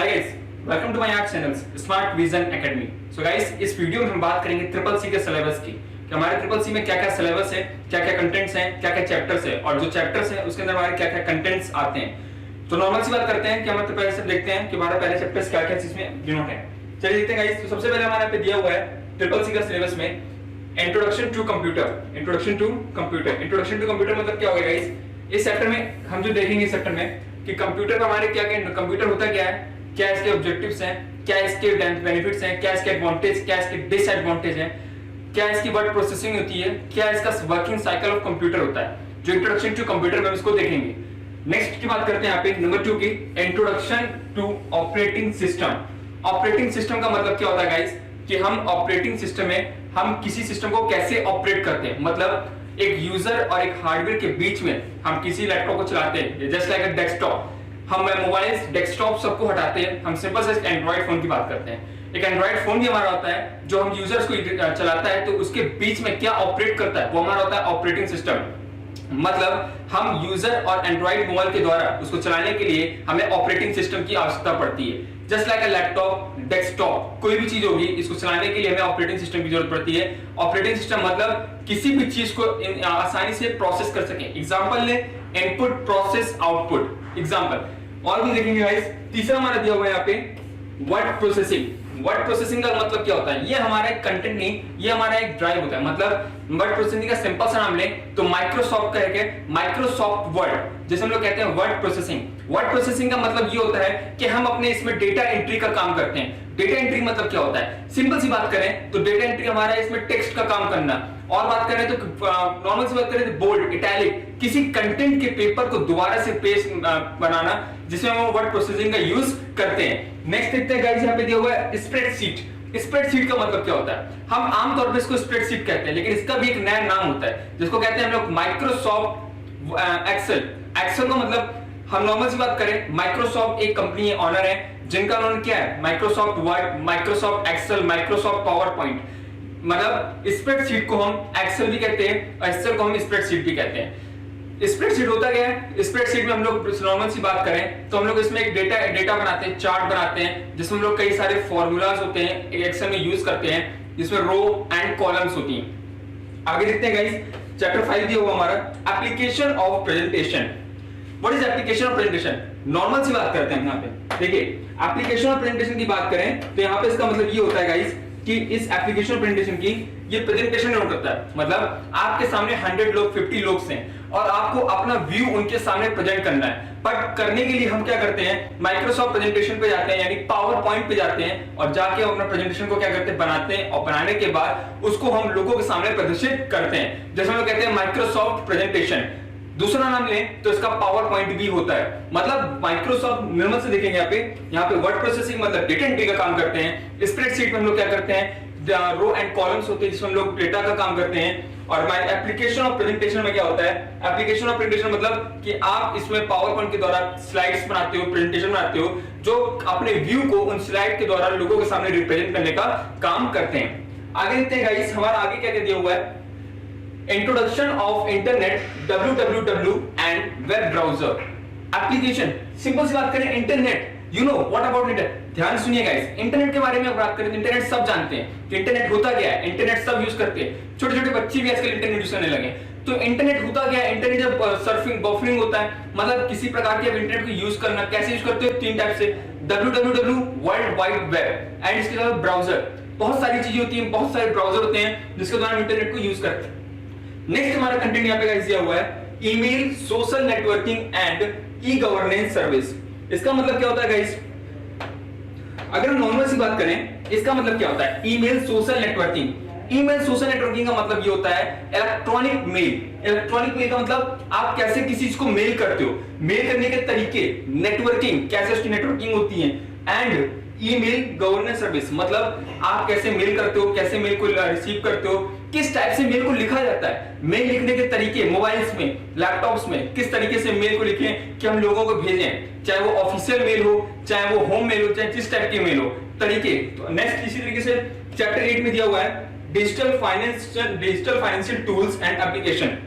Hi guys, welcome to my art channel smart vision academy. So guys, इस video में हम बात करेंगे ट्रिपल सी के सिलेबस की कि हमारे ट्रिपल सी में क्या क्या सिलेबस है, क्या क्या कंटेंट्स हैं, क्या क्या चैप्टर्स है और जो चैप्टर्स हैं उसके अंदर हमारे क्या क्या कंटेंट्स आते हैं। तो नॉर्मल सी बात करते हैं कि हम पहले से देखते हैं कि हमारा पहले चैप्टर्स क्या क्या चीज में डिनोट है। चलिए देखते हैं गाइस। तो सबसे पहले हमारे पे दिया हुआ है ट्रिपल सी का सिलेबस में introduction to computer. Introduction to computer मतलब क्या होगा गाइस? इस चैप्टर में हम जो देखेंगे इस चैप्टर में कि कंप्यूटर में हमारे क्या क्या कंप्यूटर होता क्या है, क्या इसके ऑब्जेक्टिव्स हैं, क्या इसके बेनिफिट्स हैं, क्या इसके एडवांटेज, क्या इसके डिसएडवांटेज हैं, क्या इसकी वर्ड प्रोसेसिंग होती है, क्या इसका वर्किंग साइकिल ऑफ कंप्यूटर होता है। जो इंट्रोडक्शन टू कंप्यूटर में इसको देखेंगे। नेक्स्ट की बात करते हैं यहाँ पे नंबर 2 की introduction to operating system. Operating system का मतलब क्या होता है गाइस? कि हम ऑपरेटिंग सिस्टम में हम किसी सिस्टम को कैसे ऑपरेट करते हैं, मतलब एक यूजर और एक हार्डवेयर के बीच में हम किसी लैपटॉप को चलाते हैं जस्ट लाइक अ डेस्कटॉप। हम मोबाइल डेस्कटॉप सबको हटाते हैं, हम सिंपल से एंड्रॉइड फोन की बात करते हैं। एक एंड्रॉइड फोन भी हमारा होता है जो हम यूजर्स को चलाता है, तो उसके बीच में क्या ऑपरेट करता है वो हमारा होता है ऑपरेटिंग सिस्टम। मतलब हम यूजर और एंड्रॉइड मोबाइल के द्वारा उसको चलाने के लिए हमें ऑपरेटिंग सिस्टम की आवश्यकता पड़ती है। Just like a laptop, desktop, कोई भी चीज होगी इसको चलाने के लिए हमें ऑपरेटिंग सिस्टम की जरूरत पड़ती है। ऑपरेटिंग सिस्टम मतलब किसी भी चीज को आसानी से प्रोसेस कर सके। एग्जांपल ले, इनपुट प्रोसेस आउटपुट एग्जांपल। और भी देखेंगे गाइस। तीसरा हमारा दिया हुआ है यहाँ पे वर्ड प्रोसेसिंग। वर्ड प्रोसेसिंग का मतलब क्या होता है? ये हमारा एक कंटेंट नहीं, ये हमारा एक ड्राइव होता है। मतलब वर्ड प्रोसेसिंग का सिंपल सा नाम लें तो माइक्रोसॉफ्ट कहेंगे माइक्रोसॉफ्ट वर्ड, जैसे हम लोग कहते हैं वर्ड प्रोसेसिंग। वर्ड प्रोसेसिंग का मतलब ये होता है कि हम अपने इसमें डेटा एंट्री का काम करते हैं। डेटा एंट्री मतलब क्या होता है? सिंपल सी बात करें तो डेटा एंट्री हमारा इसमें टेक्स्ट का काम करना, और बात करें तो नॉर्मल सी बात करें तो बोल्ड, इटैलिक, किसी कंटेंट के पेपर को दोबारा से पेज बनाना, जिसमें हम वर्ड प्रोसेसिंग का यूज करते हैं। नेक्स्ट देखते हैं गाइस, यहाँ पे दिया हुआ है स्प्रेडशीट। स्प्रेडशीट का मतलब क्या होता है? हम आमतौर पर इसको स्प्रेडशीट कहते हैं, लेकिन इसका भी एक नया नाम होता है जिसको कहते हैं हम लोग माइक्रोसॉफ्ट एक्सेल। एक्सेल का मतलब हम नॉर्मल सी बात करें, माइक्रोसॉफ्ट एक कंपनी है, ऑनर है, जिनका उन्होंने क्या है Microsoft Word, Microsoft Excel, Microsoft PowerPoint. मतलब स्प्रेडशीट को हम एक्सेल भी कहते हैं, एक्सेल को हम स्प्रेडशीट भी कहते हैं। स्प्रेडशीट होता क्या है? स्प्रेडशीट में हम लोग नॉर्मल सी बात करें तो हम लोग इसमें एक डेटा बनाते हैं, चार्ट बनाते हैं, जिसमें हम लोग कई सारे फॉर्मूलाज होते हैं एक्सेल में यूज करते हैं, जिसमें रो एंड कॉलम्स होती हैं। आगे देखते हैं गाइस, चैप्टर 5 दिया हुआ हमारा application of presentation. What is application of presentation? Normal सी बात करते हैं यहाँ पे। देखिए, एप्लीकेशन ऑफ प्रेजेंटेशन की बात करें तो यहाँ पे इसका मतलब ये होता है गाइस कि इस एप्लीकेशन प्रेजेंटेशन की ये प्रेजेंटेशन नोट करता है। मतलब आपके सामने 100 लोग, 50 लोग हैं और आपको अपना व्यू उनके सामने प्रेजेंट करना है। बट करने के लिए हम क्या करते हैं, माइक्रोसॉफ्ट प्रेजेंटेशन पे जाते हैं, यानी पावर पॉइंट पे जाते हैं और जाके अपना प्रेजेंटेशन को क्या करते हैं, बनाते हैं, और बनाने के बाद उसको हम लोगों के सामने प्रदर्शित करते हैं, जैसे हम लोग कहते हैं माइक्रोसॉफ्ट प्रेजेंटेशन। दूसरा नाम लें तो इसका पावर पॉइंट भी होता है। मतलब माइक्रोसॉफ्ट निर्मल से देखेंगे यहाँ पे वर्ड प्रोसेसिंग मतलब डेटा एंट्री का काम करते हैं। स्प्रेडशीट में हम लोग क्या करते हैं, रो एंड कॉलम्स होते हैं जिसमें हम लोग डेटा का काम करते हैं। और एप्लीकेशन ऑफ प्रेजेंटेशन में क्या होता है? एप्लीकेशन ऑफ प्रेजेंटेशन मतलब कि आप इसमें पावर पॉइंट के द्वारा स्लाइड्स बनाते हो, प्रेजेंटेशन बनाते हो, जो अपने व्यू को उन स्लाइड के द्वारा लोगों के सामने रिप्रेजेंट करने का काम करते हैं। आगे देखते हैं गाइस, हमारा आगे क्या क्या दिया हुआ है, introduction of internet, www and web browser application. Simple सी बात करें, internet, you know what about internet? ध्यान सुनिए गाइस, इंटरनेट के बारे में बात करें तो इंटरनेट सब जानते हैं कि इंटरनेट होता क्या है। इंटरनेट सब यूज करते हैं, छोटे छोटे बच्चे भी आजकल इंटरनेट यूज करने लगे। तो इंटरनेट होता क्या है? इंटरनेट जब सर्फिंग, बफरिंग होता है, मतलब किसी प्रकार के इंटरनेट को यूज करना। कैसे यूज करते हो? 3 टाइप से, www world wide web, and इसके अलावा ब्राउजर। बहुत सारी चीजें होती हैं, बहुत सारे ब्राउजर होते हैं जिसके द्वारा इंटरनेट को यूज करते हैं। नेक्स्ट हमारा कंटेंट यहाँ पे गाइस दिया हुआ है email, social networking and e governance service. इसका मतलब क्या होता है गाइस? अगर हम नॉर्मल सी बात करें, इसका मतलब क्या होता है? Email, social networking. Email, social networking का मतलब ये होता है इलेक्ट्रॉनिक मेल। इलेक्ट्रॉनिक मेल का मतलब आप कैसे किसी चीज को मेल करते हो, मेल करने के तरीके, नेटवर्किंग, कैसे उसकी नेटवर्किंग होती है, एंड ईमेल गवर्नेंस सर्विस मतलब आप कैसे मेल करते हो, कैसे मेल को रिसीव करते हो, किस टाइप से मेल को लिखा जाता है, मेल लिखने के तरीके, मोबाइल्स में, लैपटॉप्स में किस तरीके से मेल को लिखें कि हम लोगों को भेजें, चाहे वो ऑफिशियल मेल हो, चाहे वो होम मेल हो, चाहे जिस टाइप की मेल हो, तरीके। तो नेक्स्ट इसी तरीके से चैप्टर 8 में दिया हुआ है digital financial tools and application.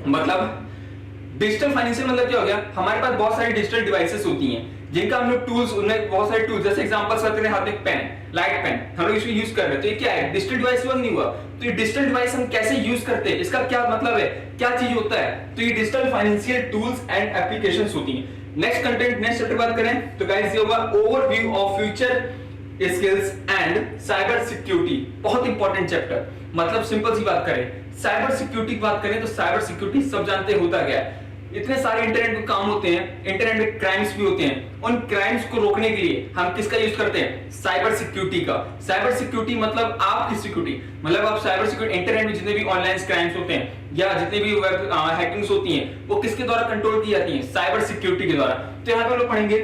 मतलब डिजिटल फाइनेंशियल मतलब क्या हो गया, हमारे पास बहुत सारी डिजिटल डिवाइसेस होती हैं जिनका हम लोग टूल्स, उनमें बहुत सारे टूल्स, जैसे एग्जांपल करते हैं हाथ में पेन, लाइट पेन हम लोग इसको यूज कर रहे हैं, तो ये क्या है, डिजिटल डिवाइस हुआ नहीं हुआ। तो ये डिजिटल डिवाइस हम कैसे यूज करते हैं, इसका क्या मतलब है, क्या चीज होता है, तो ये digital financial tools and applications होती हैं। नेक्स्ट कंटेंट, नेक्स्ट चैप्टर बात करें तो गाइस ये होगा overview of future skills and cyber security. बहुत इंपॉर्टेंट चैप्टर, मतलब सिंपल सी बात करें, साइबर सिक्योरिटी की बात करें तो साइबर सिक्योरिटी सब जानते हैं होता क्या है। इतने सारे इंटरनेट पे काम होते हैं, इंटरनेट में क्राइम्स भी होते हैं, उन क्राइम्स को रोकने के लिए हम किसका यूज करते हैं, साइबर सिक्योरिटी का। साइबर सिक्योरिटी मतलब आपकी सिक्योरिटी, मतलब आप साइबर सिक्योरिटी, इंटरनेट में जितने भी ऑनलाइन क्राइम्स होते हैं या जितने भी वेब हैकिंग्स होती हैं वो किसके द्वारा कंट्रोल की जाती हैं, साइबर सिक्योरिटी के द्वारा। तो यहाँ पे हम लोग पढ़ेंगे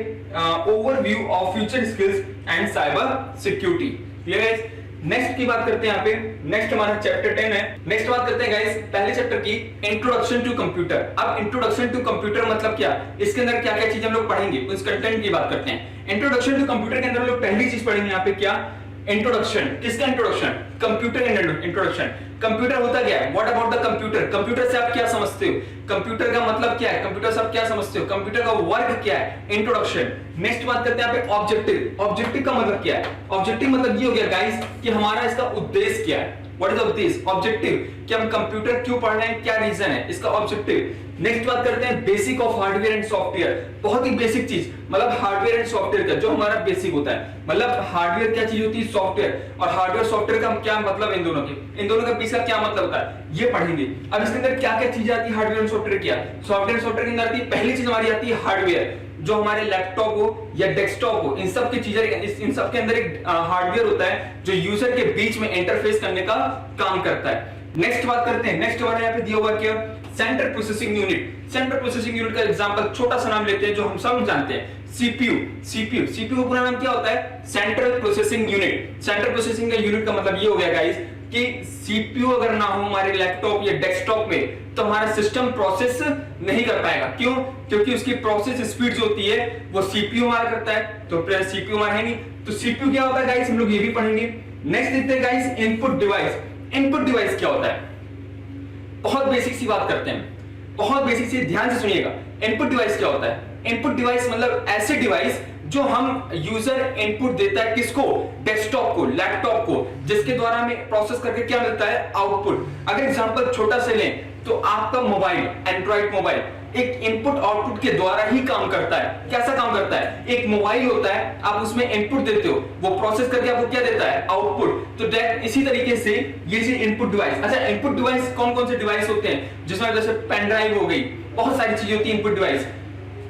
overview of future skills and cyber security. Clear है। नेक्स्ट की बात करते हैं यहाँ पे, नेक्स्ट हमारा चैप्टर 10 है। नेक्स्ट बात करते हैं गाइस पहले चैप्टर की, इंट्रोडक्शन टू कंप्यूटर। अब इंट्रोडक्शन टू कंप्यूटर मतलब क्या, इसके अंदर क्या क्या चीज हम लोग पढ़ेंगे, उस कंटेंट की बात करते हैं। इंट्रोडक्शन टू कंप्यूटर के अंदर हम लोग पहली चीज पढ़ेंगे यहाँ पे क्या, इंट्रोडक्शन। किसका इंट्रोडक्शन, कंप्यूटर इंट्रोडक्शन। कंप्यूटर होता क्या है, what about the computer, computer से आप क्या समझते हो, कंप्यूटर का मतलब क्या है, कंप्यूटर से आप क्या समझते हो, कंप्यूटर का वर्क क्या है, इंट्रोडक्शन। नेक्स्ट बात करते हैं यहाँ पे ऑब्जेक्टिव। ऑब्जेक्टिव का मतलब क्या है, ऑब्जेक्टिव मतलब ये हो गया गाइस कि हमारा इसका उद्देश्य क्या है, व्हाट इज द उद्देश्य, ऑब्जेक्टिव, कि हम कंप्यूटर क्यों पढ़ रहे हैं, क्या रीजन है, इसका ऑब्जेक्टिव। नेक्स्ट बात करते हैं basic of hardware and software. बहुत ही बेसिक चीज, मतलब हार्डवेयर एंड सॉफ्टवेयर का जो हमारा बेसिक होता है, मतलब हार्डवेयर क्या चीज होती है, सॉफ्टवेयर, और हार्डवेयर सॉफ्टवेयर का क्या मतलब, इन दोनों के बीच का क्या मतलब होता है, ये पढ़ेंगे। अब इसके अंदर क्या क्या चीजें आती है हार्डवेयर और सॉफ्टवेयर की, सॉफ्टवेयर के अंदर आती है, पहली चीज हमारी आती है हार्डवेयर, जो हमारे लैपटॉप हो या डेस्कटॉप हो, इन सब की चीजें, इन सब के अंदर एक हार्डवेयर होता है जो यूजर के बीच में इंटरफेस करने का काम करता है। नेक्स्ट बात करते हैं, नेक्स्ट हमारे यहाँ पे दिया हुआ क्या, central processing unit. Central processing unit का एग्जांपल छोटा सा नाम लेते हैं जो हम सब जानते हैं, सीपीयू। सीपीयू का पूरा नाम क्या होता है, central processing unit. Central processing का यूनिट का मतलब ये हो गया गाइस कि सीपीयू अगर ना हो हमारे लैपटॉप या डेस्कटॉप में तो हमारा सिस्टम प्रोसेस नहीं कर पाएगा। क्यों, क्योंकि उसकी प्रोसेस स्पीड जो होती है वो सीपीयू हमारा करता है, तो सीपीयू हमारा है नहीं, तो सीपीयू क्या होता है गाइस, हम लोग ये भी पढ़ेंगे। नेक्स्ट देखते हैं guys input device. Input device क्या होता है, बहुत बेसिक सी बात करते हैं, बहुत बेसिक सी, ध्यान से सुनिएगा। इनपुट डिवाइस क्या होता है, इनपुट डिवाइस मतलब ऐसे डिवाइस जो हम यूजर इनपुट देता है किसको, डेस्कटॉप को, लैपटॉप को, जिसके द्वारा हमें प्रोसेस करके क्या मिलता है, आउटपुट। अगर एग्जांपल छोटा से लें तो आपका मोबाइल, एंड्रॉइड मोबाइल एक इनपुट आउटपुट के द्वारा ही काम करता है। कैसा काम करता है, एक मोबाइल होता है, आप उसमें इनपुट देते हो, वो प्रोसेस करके आपको क्या देता है, आउटपुट। तो इसी तरीके से ये चीज इनपुट डिवाइस। अच्छा, इनपुट डिवाइस कौन कौन से डिवाइस होते हैं, जिसमें जैसे पेन ड्राइव हो गई, बहुत सारी चीजें होती है इनपुट डिवाइस।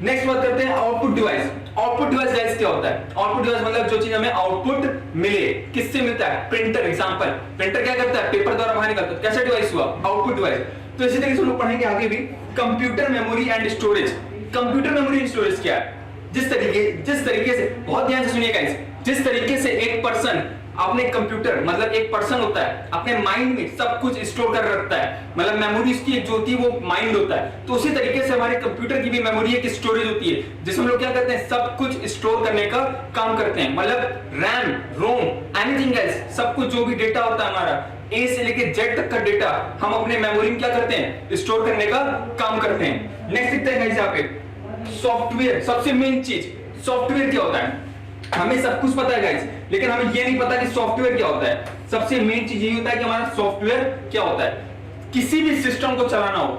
नेक्स्ट बात करते हैं output device. Output device guys क्या होता है, आउटपुट डिवाइस मतलब जो चीज हमें आउटपुट मिले, किससे मिलता है, प्रिंटर। एग्जांपल, प्रिंटर क्या करता है, पेपर द्वारा बाहर निकलता है, कैसा डिवाइस हुआ, आउटपुट डिवाइस। तो इसी तरीके से हम लोग पढ़ेंगे आगे भी computer memory and storage. Computer memory and storage क्या है, जिस तरीके से बहुत ध्यान से सुनिए गाइस, जिस तरीके से एक पर्सन अपने कंप्यूटर, मतलब एक पर्सन होता है अपने माइंड में सब कुछ स्टोर कर रखता है, मतलब मेमोरी इसकी जो होती है वो माइंड होता है, तो उसी तरीके से हमारे कंप्यूटर की भी मेमोरी एक स्टोरेज होती है, जिसमें हम लोग क्या करते हैं, सब कुछ स्टोर करने का काम करते हैं। मतलब रैम, रोम, एनीथिंग एल्स, सब कुछ जो भी डेटा होता है हमारा ए से लेके जेड तक का डेटा हम अपने मेमोरी में क्या करते हैं, स्टोर करने का काम करते हैं। नेक्स्ट देखते हैं यहाँ पे सॉफ्टवेयर। सबसे मेन चीज सॉफ्टवेयर क्या होता है, हमें सब कुछ पता है गाइस, लेकिन हमें ये नहीं पता कि सॉफ्टवेयर क्या होता है। सबसे मेन चीज यही होता है कि हमारा सॉफ्टवेयर क्या होता है। किसी भी सिस्टम को चलाना हो,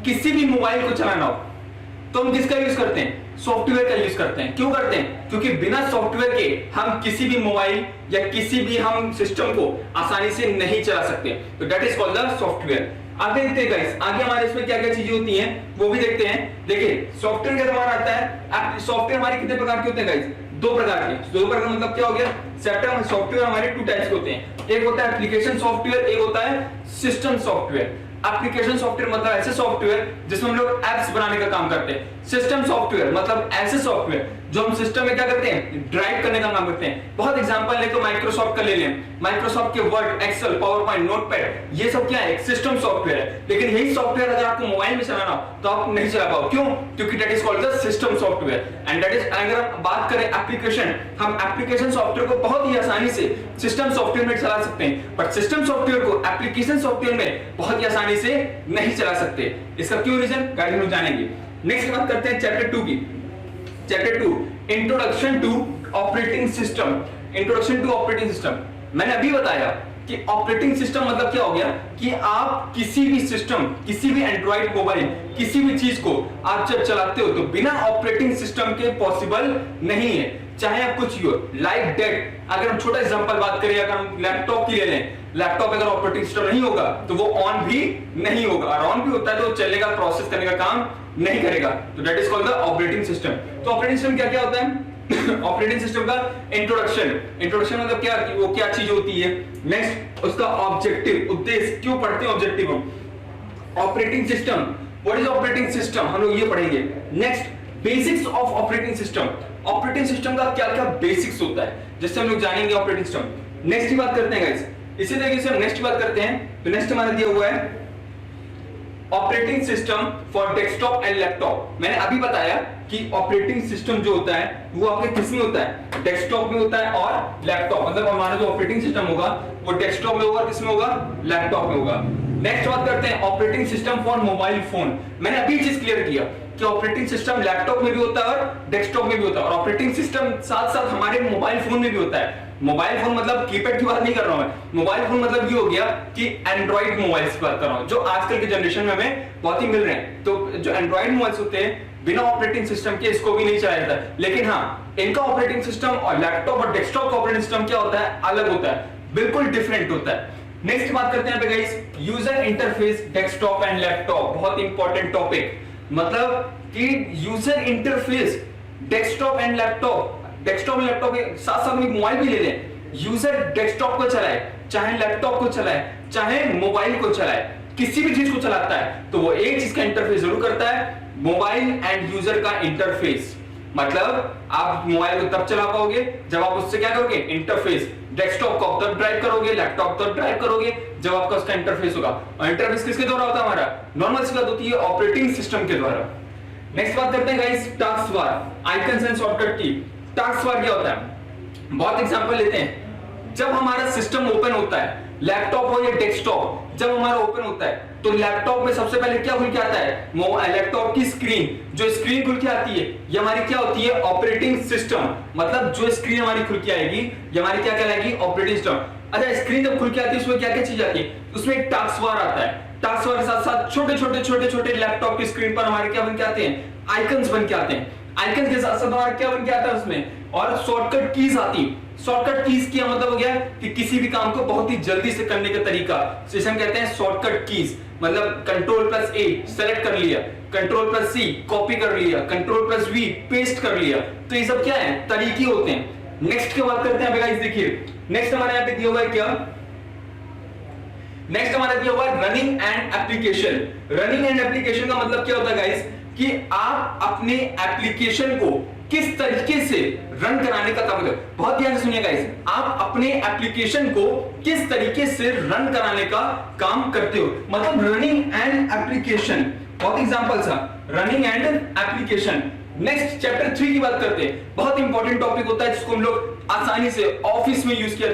किसी भी मोबाइल को चलाना हो, तो हम किसका यूज करते हैं, सॉफ्टवेयर का यूज करते हैं। क्यों करते हैं, क्योंकि बिना सॉफ्टवेयर के हम किसी भी मोबाइल या किसी भी हम सिस्टम को आसानी से नहीं चला सकते, तो that is called the software. आगे देखते हैं गाइस, आगे हमारे इसमें क्या क्या चीजें होती हैं वो भी देखते हैं। देखिए सॉफ्टवेयर का हमारा आता है, सॉफ्टवेयर हमारे कितने प्रकार के होते हैं गाइस, दो प्रकार के। दो प्रकार का मतलब क्या हो गया, सॉफ्टवेयर हमारे टू टाइप्स के होते हैं, एक होता है एप्लीकेशन सॉफ्टवेयर, एक होता है सिस्टम सॉफ्टवेयर। एप्लीकेशन सॉफ्टवेयर मतलब ऐसे सॉफ्टवेयर जिसमें हम लोग एप्स बनाने का काम करते हैं। सिस्टम सॉफ्टवेयर मतलब ऐसे सॉफ्टवेयर जो हम सिस्टम में क्या करते हैं, ड्राइव करने का काम करते हैं। बहुत एग्जांपल ले तो माइक्रोसॉफ्ट का ले लें, माइक्रोसॉफ्ट के वर्ड, एक्सेल, पावरपॉइंट, नोटपैड, ये सब क्या है, सिस्टम सॉफ्टवेयर है। लेकिन यही सॉफ्टवेयर अगर आपको मोबाइल में चलाना हो तो आप नहीं चला पाओ, क्यों? क्योंकि that is called the system software. And that is, अगर हम बात करें एप्लीकेशन, हम एप्लीकेशन सॉफ्टवेयर को बहुत ही आसानी से सिस्टम सॉफ्टवेयर में चला सकते हैं, बट सिस्टम सॉफ्टवेयर को एप्लीकेशन सॉफ्टवेयर में बहुत ही आसानी से नहीं चला सकते। इसका क्यों रीजन गाइस हम जानेंगे। नेक्स्ट बात करते हैं चैप्टर 2 की। Chapter 2, introduction to operating system. Introduction to operating system, मैंने अभी बताया कि ऑपरेटिंग सिस्टम मतलब क्या हो गया कि आप किसी भी सिस्टम, किसी भी एंड्रॉइड मोबाइल, किसी भी चीज को आप जब चलाते हो तो बिना ऑपरेटिंग सिस्टम के पॉसिबल नहीं है। चाहे आप कुछ हो, लाइक दैट, अगर हम छोटा एग्जांपल बात करें, अगर हम लैपटॉप की ले लें, लैपटॉप अगर ऑपरेटिंग सिस्टम नहीं होगा तो वो ऑन भी नहीं होगा, और ऑन भी होता है तो चलेगा, प्रोसेस करने का काम नहीं करेगा। तो that is called the operating system. तो ऑपरेटिंग सिस्टम क्या क्या होता है? ऑपरेटिंग सिस्टम का इंट्रोडक्शन, इंट्रोडक्शन मतलब क्या, वो क्या चीज होती है। नेक्स्ट उसका ऑब्जेक्टिव, उद्देश्य, क्यों पढ़ते हैं ऑब्जेक्टिव हम। Operating system, what is operating system, हम लोग ये पढ़ेंगे। Next basics of operating system, operating system का क्या क्या बेसिक्स होता है, जिससे हम लोग जानेंगे ऑपरेटिंग सिस्टम। नेक्स्ट की बात करते हैं गाइस, इसी तरीके से हम नेक्स्ट बात करते हैं। तो नेक्स्ट हमारा दिया हुआ है operating system for desktop and laptop. मैंने अभी बताया कि ऑपरेटिंग सिस्टम जो होता है वो आपके किस में होता है, डेस्कटॉप में होता है और लैपटॉप, मतलब हमारा जो ऑपरेटिंग सिस्टम होगा वो डेस्कटॉप में होगा, किस में होगा, लैपटॉप में होगा। नेक्स्ट बात करते हैं operating system for mobile phone. मैंने अभी चीज क्लियर किया कि ऑपरेटिंग सिस्टम लैपटॉप में भी होता है और डेस्कटॉप में भी होता है, और ऑपरेटिंग सिस्टम साथ साथ हमारे मोबाइल फोन में भी होता है। मोबाइल फोन मतलब कीपैड की बात नहीं कर रहा हूं मैं, मोबाइल फोन मतलब ये हो गया कि एंड्रॉइड मोबाइल्स की बात कर रहा हूं, जो आजकल के जनरेशन में हमें बहुत ही मिल रहे हैं। तो जो एंड्रॉइड मोबाइल्स होते हैं बिना ऑपरेटिंग सिस्टम के इसको भी नहीं चलाया जाता, लेकिन हाँ इनका ऑपरेटिंग सिस्टम और लैपटॉप और डेस्कटॉप का ऑपरेटिंग सिस्टम क्या होता है, अलग होता है, बिल्कुल डिफरेंट होता है। नेक्स्ट बात करते हैं guys user interface desktop and laptop, बहुत इंपॉर्टेंट टॉपिक, मतलब कि user interface desktop and laptop, desktop और लैपटॉप के साथ साथ में मोबाइल भी ले लें। यूजर डेस्कटॉप को चलाए, चाहे लैपटॉप को चलाए, चाहे मोबाइल को चलाए, किसी भी चीज को चलाता है तो वो एक चीज का इंटरफेस जरूर करता है, मोबाइल एंड यूजर का इंटरफेस। मतलब आप मोबाइल को तब चला पाओगे जब आप उससे क्या करोगे, इंटरफेस। डेस्कटॉप को तब ड्राइव करोगे, लैपटॉप तब ड्राइव करोगे जब आपका उसका इंटरफेस होगा, और इंटरफेस किसके द्वारा होता है, हमारा नॉर्मल सी बात होती है ऑपरेटिंग सिस्टम के द्वारा। नेक्स्ट बात करते हैं guys task bar, icons and shortcut की। टास्क बार क्या होता है, बहुत एग्जांपल लेते हैं। जब हमारा सिस्टम ओपन होता है, लैपटॉप हो या डेस्कटॉप, जब हमारा ओपन होता है तो लैपटॉप में सबसे पहले क्या खुल के आता है, लैपटॉप की स्क्रीन, जो स्क्रीन खुल के आती है ये हमारी क्या होती है, ऑपरेटिंग सिस्टम। मतलब जो स्क्रीन हमारी खुल के आएगी ये हमारी क्या कहलाएगी, ऑपरेटिंग सिस्टम। अच्छा, स्क्रीन जब खुल के आती है उसमें क्या क्या चीज आती है, उसमें एक टास्क बार आता है, टास्क बार के साथ साथ छोटे छोटे लैपटॉप की स्क्रीन पर हमारे क्या बन के आते हैं, आइकन्स बन के आते हैं। आइकन के साथ साथ हमारा क्या बन के आता है उसमें, और शॉर्टकट कीज आती है। शॉर्टकट कीज क्या मतलब हो गया कि किसी भी काम को बहुत ही जल्दी से करने का तरीका, जिसे हम कहते हैं शॉर्टकट कीज। मतलब Ctrl+A सेलेक्ट कर लिया, Ctrl+C कॉपी कर लिया, Ctrl+V पेस्ट कर लिया, तो ये सब क्या है, तरीके होते हैं। नेक्स्ट की बात करते हैं गाइस, देखिए नेक्स्ट हमारे यहाँ पे दिया हुआ है क्या, नेक्स्ट हमारा दिया हुआ है running and application. Running and application का मतलब क्या होता है गाइस, कि आप अपने एप्लीकेशन को किस तरीके से रन कराने का काम करते हो। बहुत ध्यान से सुनिए गाइस, आप अपने एप्लीकेशन को किस तरीके से रन कराने का काम करते हो, मतलब रनिंग एंड एप्लीकेशन। बहुत एग्जांपल्स है running and application. Next chapter 3 की बात करते हैं, बहुत इंपॉर्टेंट टॉपिक होता है जिसको हम लोग आसानी से ऑफिस में यूज किया,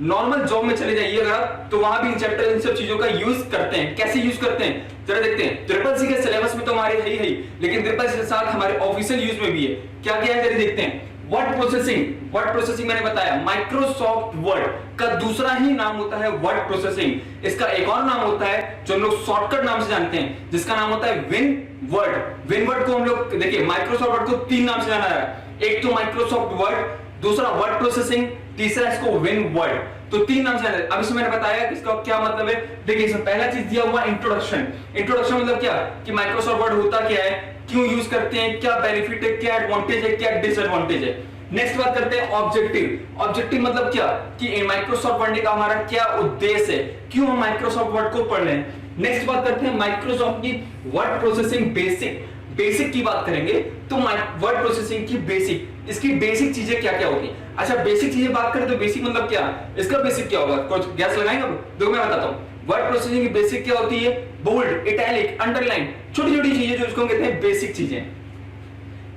नॉर्मल जॉब में चले जाइएगा तो वहां भी चैप्टर इन सब चीजों का यूज करते हैं। कैसे यूज करते हैं जरा देखते हैं। ट्रिपल सी के सिलेबस में तो हमारे है ही, लेकिन ट्रिपल सी के साथ हमारे ऑफिशियल यूज में भी है। क्या क्या है जरा देखते हैं। वर्ड प्रोसेसिंग, वर्ड प्रोसेसिंग मैंने बताया माइक्रोसॉफ्ट वर्ड का दूसरा ही नाम होता है वर्ड प्रोसेसिंग। इसका एक और नाम होता है जो हम लोग शॉर्टकट नाम से जानते हैं, जिसका नाम होता है विन वर्ड। विन वर्ड को हम लोग देखिए माइक्रोसॉफ्ट वर्ड को 3 नाम से जाना है, एक तो माइक्रोसॉफ्ट वर्ड, दूसरा वर्ड प्रोसेसिंग, तीसरा इसको विन वर्ड। तो 3 नाम से। अब इसमें मैंने बताया कि इसका क्या मतलब है। देखिए इसमें पहला चीज दिया हुआ इंट्रोडक्शन। इंट्रोडक्शन मतलब क्या कि माइक्रोसॉफ्ट वर्ड होता क्या है, क्यों यूज करते हैं, क्या बेनिफिट है, क्या एडवांटेज है, क्या डिसएडवांटेज है। नेक्स्ट बात करते हैं ऑब्जेक्टिव। ऑब्जेक्टिव मतलब क्या कि माइक्रोसॉफ्ट पढ़ने का हमारा क्या उद्देश्य है, क्यों हम माइक्रोसॉफ्ट वर्ड को पढ़ रहे हैं। नेक्स्ट बात करते हैं माइक्रोसॉफ्ट की वर्ड प्रोसेसिंग बेसिक। बेसिक की बात करेंगे तो वर्ड प्रोसेसिंग की बेसिक, इसकी बेसिक चीजें क्या क्या होती हैं। अच्छा बेसिक चीजें बात करें तो बेसिक मतलब क्या, इसका बेसिक क्या होगा, कुछ गैस लगाएंगे आप? देखो मैं बताता हूँ वर्ड प्रोसेसिंग की बेसिक क्या होती है, बोल्ड, इटैलिक, अंडरलाइन, छोटी छोटी चीजें जो इसको कहते हैं बेसिक चीजें।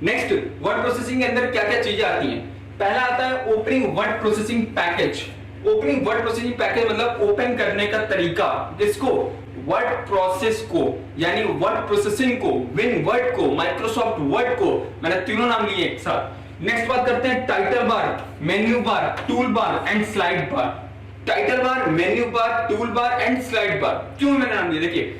नेक्स्ट वर्ड प्रोसेसिंग के अंदर क्या क्या चीजें आती हैं, पहला आता है opening word processing package. Opening word processing package मतलब ओपन करने का तरीका, किसको, वर्ड प्रोसेस को, यानी वर्ड प्रोसेसिंग को, विन वर्ड को, माइक्रोसॉफ्ट वर्ड को, मैंने तीनों नाम लिए एक साथ। नेक्स्ट बात करते हैं title bar, menu bar, tool bar and slide bar. Title bar, menu bar, tool bar and slide bar, क्यों मैंने नाम दिया, देखिए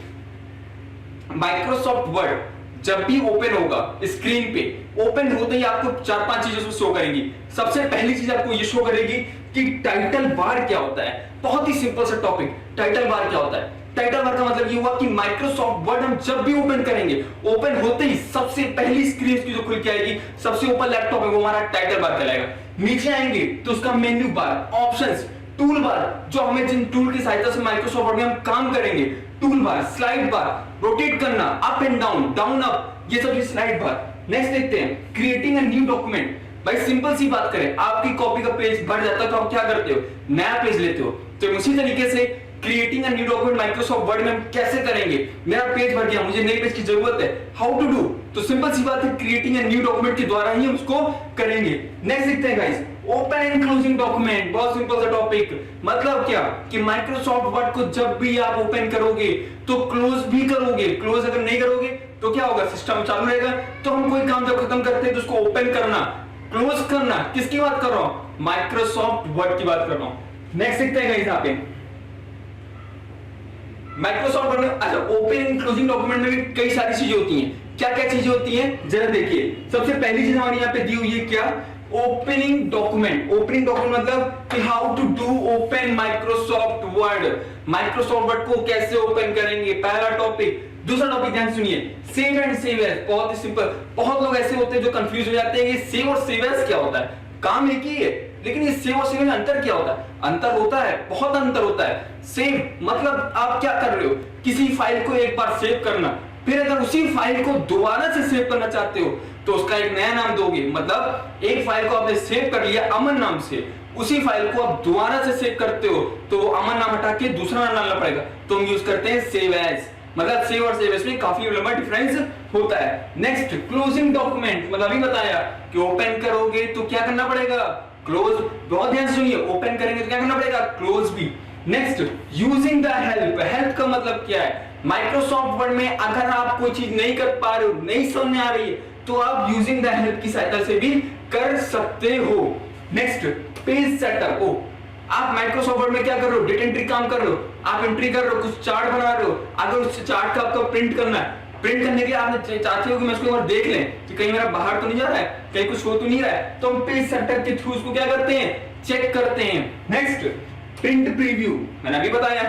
माइक्रोसॉफ्ट वर्ड जब भी ओपन होगा स्क्रीन पे, ओपन होते ही आपको 4-5 चीजें शो करेंगी। सबसे पहली चीज आपको ये शो करेगी कि टाइटल बार क्या होता है। बहुत ही सिंपल सा टॉपिक, टाइटल बार क्या होता है। टाइटल बार का मतलब ये हुआ कि माइक्रोसॉफ्ट वर्ड हम जब भी ओपन करेंगे, ओपन होते ही सबसे पहली स्क्रीन की जो खुल के आएगी, सबसे ऊपर लैपटॉप है वो हमारा टाइटल बार कहलाएगा। नीचे आएंगे तो उसका menu bar, options, tool bar, जो हमें जिन टूल की सहायता से माइक्रोसॉफ्ट वर्ड में हम काम करेंगे, टूल बार, स्लाइड बार, रोटेट करना, up and down, down up, ये सब स्लाइड बार। नेक्स्ट देखते हैं क्रिएटिंग अ न्यू डॉक्यूमेंट। भाई सिंपल सी बात करें, आपकी कॉपी का पेज भर जाता है तो आप क्या करते हो, नया पेज लेते हो। तो उसी तरीके से creating a new document Microsoft word में हम कैसे करेंगे, मेरा पेज भर गया, मुझे नए पेज की जरूरत है, हाउ टू डू, तो सिंपल सी बात है क्रिएटिंग अ न्यू डॉक्यूमेंट के द्वारा ही हम उसको करेंगे। नेक्स्ट देखते हैं guys open and closing document. बहुत सिंपल सा टॉपिक, मतलब क्या कि माइक्रोसॉफ्ट वर्ड को जब भी आप ओपन करोगे तो क्लोज भी करोगे। क्लोज अगर नहीं करोगे तो क्या होगा, सिस्टम चालू रहेगा, तो हम कोई काम जब खत्म करते हैं तो उसको ओपन करना, क्लोज करना, किसकी बात कर रहा हूं, माइक्रोसॉफ्ट वर्ड की बात कर रहा हूं। नेक्स्ट देखते हैं गाइस यहाँ पे माइक्रोसॉफ्ट वर्ड में, अच्छा ओपन एंड क्लोजिंग डॉक्यूमेंट में भी कई सारी चीजें होती हैं। क्या क्या चीजें होती हैं जरा देखिए। सबसे पहली चीज हमारी यहाँ पे दी हुई है क्या, ओपनिंग डॉक्यूमेंट। ओपनिंग डॉक्यूमेंट मतलब कि how to do open Microsoft Word, Microsoft Word को कैसे ओपन करेंगे, पहला टॉपिक। दूसरा टॉपिक ध्यान सुनिए, सेव एंड सेव एज। बहुत ही सिंपल, बहुत लोग ऐसे होते हैं जो कंफ्यूज हो जाते हैं कि सेव और सेव एज क्या होता है। काम एक ही है, लेकिन ये सेव और सेव में अंतर क्या होता है, अंतर होता है, बहुत अंतर होता है। सेव मतलब आप क्या कर रहे हो, किसी फाइल को एक बार सेव करना, फिर अगर उसी फाइल को दोबारा से सेव करना चाहते हो तो उसका एक नया नाम दोगे। मतलब एक फाइल को आपने सेव कर लिया अमन नाम से, उसी फाइल को आप दोबारा से सेव करते हो तो अमन नाम हटा के दूसरा नाम डालना पड़ेगा, तो हम यूज करते हैं सेव एज। मतलब सेव और सेव एज में काफी लंबा डिफरेंस होता है। नेक्स्ट क्लोजिंग डॉक्यूमेंट, मतलब अभी बताया कि ओपन करोगे तो क्या करना पड़ेगा, क्लोज। बहुत ध्यान सुनिए, ओपन करेंगे तो क्या करना पड़ेगा, क्लोज भी। Next using the help. Help का मतलब क्या है, माइक्रोसॉफ्ट वर्ड में अगर आप कोई चीज नहीं कर पा रहे हो, नहीं समझ आ रही है, तो आप यूजिंग द हेल्प की सहायता से भी कर सकते हो। Next page setup. ओ आप माइक्रोसॉफ्ट वर्ड में क्या कर रहे हो, डेटा एंट्री काम कर रहे हो, आप एंट्री कर रहे हो, कुछ चार्ट बना रहे हो, अगर उस चार्ट का आपको प्रिंट करना है, प्रिंट करने के लिए आपने चाहते हो कि मैं इसको एक बार देख लें कि कहीं मेरा बाहर तो नहीं जा रहा है, कहीं कुछ हो तो नहीं रहा है, तो हम पेज सेटअप के थ्रू उसको क्या करते हैं, चेक करते हैं। नेक्स्ट प्रिंट प्रीव्यू, मैंने अभी बताया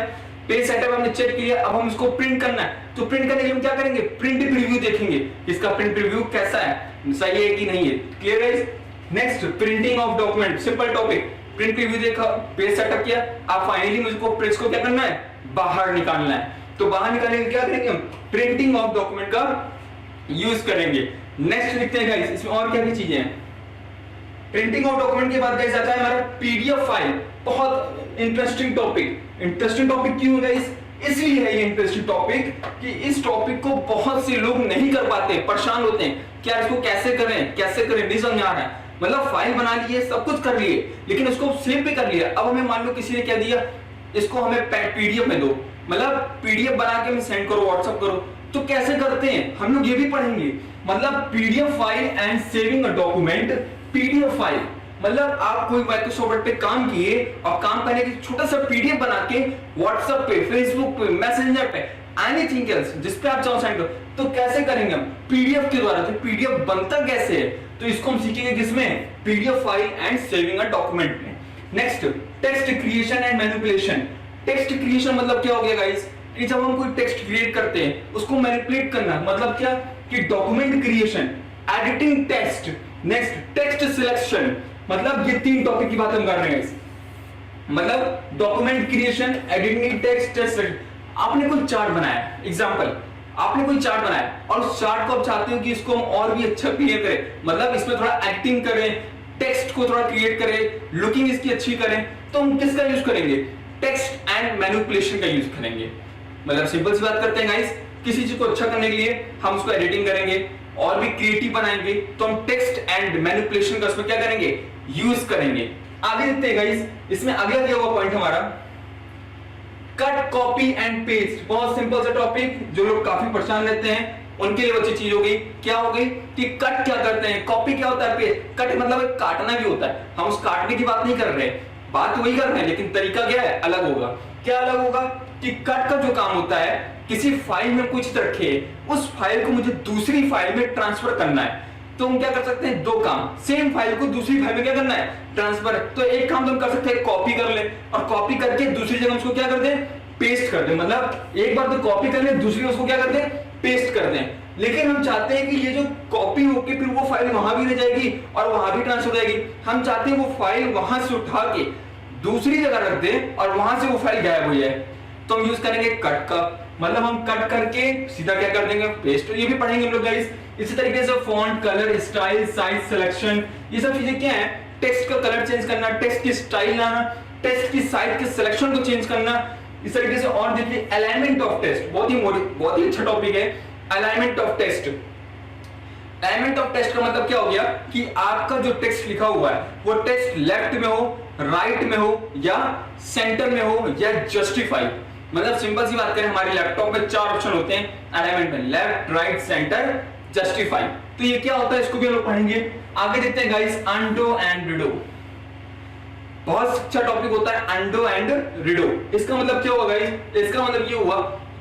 पेज सेटअप हमने चेक किया, अब हम इसको प्रिंट करना है, तो प्रिंट करने के लिए हम क्या करेंगे, प्रिंट प्रीव्यू देखेंगे, इसका प्रिंट प्रीव्यू कैसा है, सही है कि नहीं है। क्लियर है। Next printing of document, simple topic, print preview देखा, पेज सेटअप किया, अब फाइनली मुझको पेज को क्या करना है, बाहर निकालना है, तो बाहर निकालने के लिए क्या करेंगे हम, प्रिंटिंग ऑफ डॉक्यूमेंट का यूज करेंगे। नेक्स्ट लिखते हैं गाइस, इसमें और क्या क्या चीजें हैं। प्रिंटिंग ऑफ डॉक्यूमेंट के बाद गाइस आता है हमारा पीडीएफ फाइल। बहुत इंटरेस्टिंग टॉपिक, इंटरेस्टिंग टॉपिक क्यों है गाइस, इसलिए है ये इंटरेस्टिंग टॉपिक कि इस टॉपिक को बहुत से लोग नहीं कर पाते, परेशान होते हैं क्या इसको कैसे करें कैसे करें, नहीं समझ आ रहा है। मतलब फाइल बना लिए, सब कुछ कर लिए, लेकिन उसको सेव भी कर लिया, अब हमें मान लो किसी ने क्या दिया, इसको हमें पीडीएफ में दो, मतलब पीडीएफ बना के हमें सेंड करो, व्हाट्सएप करो, तो कैसे करते हैं हम लोग ये भी पढ़ेंगे। मतलब PDF file and saving a document. PDF file मतलब आप कोई माइक्रोसॉफ्ट वर्ड पे काम किए और काम करने के छोटा सा पीडीएफ बना के व्हाट्सएप पे, फेसबुक पे, मैसेंजर पे, एनीथिंग एल्स जिस पे आप चाहो सेंड करो, तो कैसे करेंगे हम, पीडीएफ के द्वारा। तो पीडीएफ बनता कैसे है, तो इसको हम सीखेंगे किसमें, PDF file and saving a document में। Next text creation and manipulation. Text creation मतलब क्या हो गया गाइस, कि जब हम कोई टेक्स्ट क्रिएट करते हैं उसको मैनिपुलेट करना, मतलब क्या कि document creation, editing text. Next text selection, मतलब ये तीन टॉपिक की बात हम कर रहे हैं। मतलब document creation, editing text, text. आपने कोई चार्ट बनाया, एग्जांपल आपने कोई चार्ट बनाया और उस चार्ट को आप चाहते हो कि इसको हम और भी अच्छा क्रिएट करें, मतलब इसमें थोड़ा एक्टिंग करें, टेक्स्ट को थोड़ा क्रिएट करें, लुकिंग इसकी अच्छी करें, तो हम किसका यूज करेंगे? टेक्स्ट एंड मैनिपुलेशन का यूज करेंगे। मतलब सिंपल सी बात करते हैं गाइस, किसी चीज को अच्छा करने के लिए हम उसको एडिटिंग करेंगे और भी क्रिएटिव बनाएंगे, तो हम टेक्स्ट एंड मैनिपुलेशन का उसमें क्या करेंगे? यूज करेंगे। आगे देखते हैं गाइस, इसमें अगला क्या हुआ पॉइंट हमारा? Cut, copy and paste. बहुत सिंपल सा टॉपिक, जो लोग काफी परेशान रहते हैं उनके लिए अच्छी चीज हो गई। क्या हो गई कि कट क्या करते हैं, कॉपी क्या होता है, पेस्ट। कट मतलब एक काटना भी होता है, हम उस काटने की बात नहीं कर रहे, बात वही कर रहे हैं, लेकिन तरीका क्या है? अलग होगा। क्या अलग होगा? कि कट का जो काम होता है, किसी फाइल में कुछ रखे, उस फाइल को मुझे दूसरी फाइल में ट्रांसफर करना है, तो हम क्या कर सकते हैं? दो काम, सेम फाइल को दूसरी फाइल में क्या करना है? ट्रांसफर। तो एक काम तो हम कर सकते हैं, कॉपी कर ले, और कॉपी करके दूसरी जगह उसको क्या कर दें? पेस्ट कर दें। मतलब एक बार तो कॉपी कर ले, दूसरी उसको क्या कर दें? पेस्ट कर दें। लेकिन हम चाहते हैं कि ये जो कॉपी होके फिर वो फाइल वहां भी रह जाएगी और वहां भी ट्रांसफर हो जाएगी, हम चाहते हैं वो फाइल वहां से उठा के दूसरी जगह रख दें और वहां से वो फाइल गायब हो जाए, तो हम यूज करेंगे कट का। मतलब हम कट करके सीधा क्या कर देंगे? पेस्ट। ये भी पढ़ेंगे हम लोग गाइस। इसी तरीके से font, colour, style, size, selection, ये सब चीजें क्या है? टेक्स्ट का कलर चेंज करना, टेक्स्ट की स्टाइल लाना, टेक्स्ट की साइज के सिलेक्शन को चेंज करना। इस तरीके से और देखिए अलाइनमेंट ऑफ टेक्स्ट, बहुत ही अच्छा टॉपिक है alignment of text. Alignment of text का मतलब क्या हो गया कि आपका जो टेक्स्ट लिखा हुआ है वो टेक्स्ट लेफ्ट में हो, राइट में हो, या सेंटर में हो, या जस्टिफाई। मतलब सिंपल सी बात करें, हमारे लैपटॉप में 4 ऑप्शन होते हैं अलाइनमेंट में, लेफ्ट, राइट, सेंटर, जस्टिफाई। तो ये क्या होता है, इसको भी हम लोग पढ़ेंगे। आगे देखते हैं गाइस, अनडू एंड रिडो। बहुत अच्छा टॉपिक होता है अनडू एंड रिडो। इसका मतलब क्या होगा गाइस? इसका मतलब ये हुआ,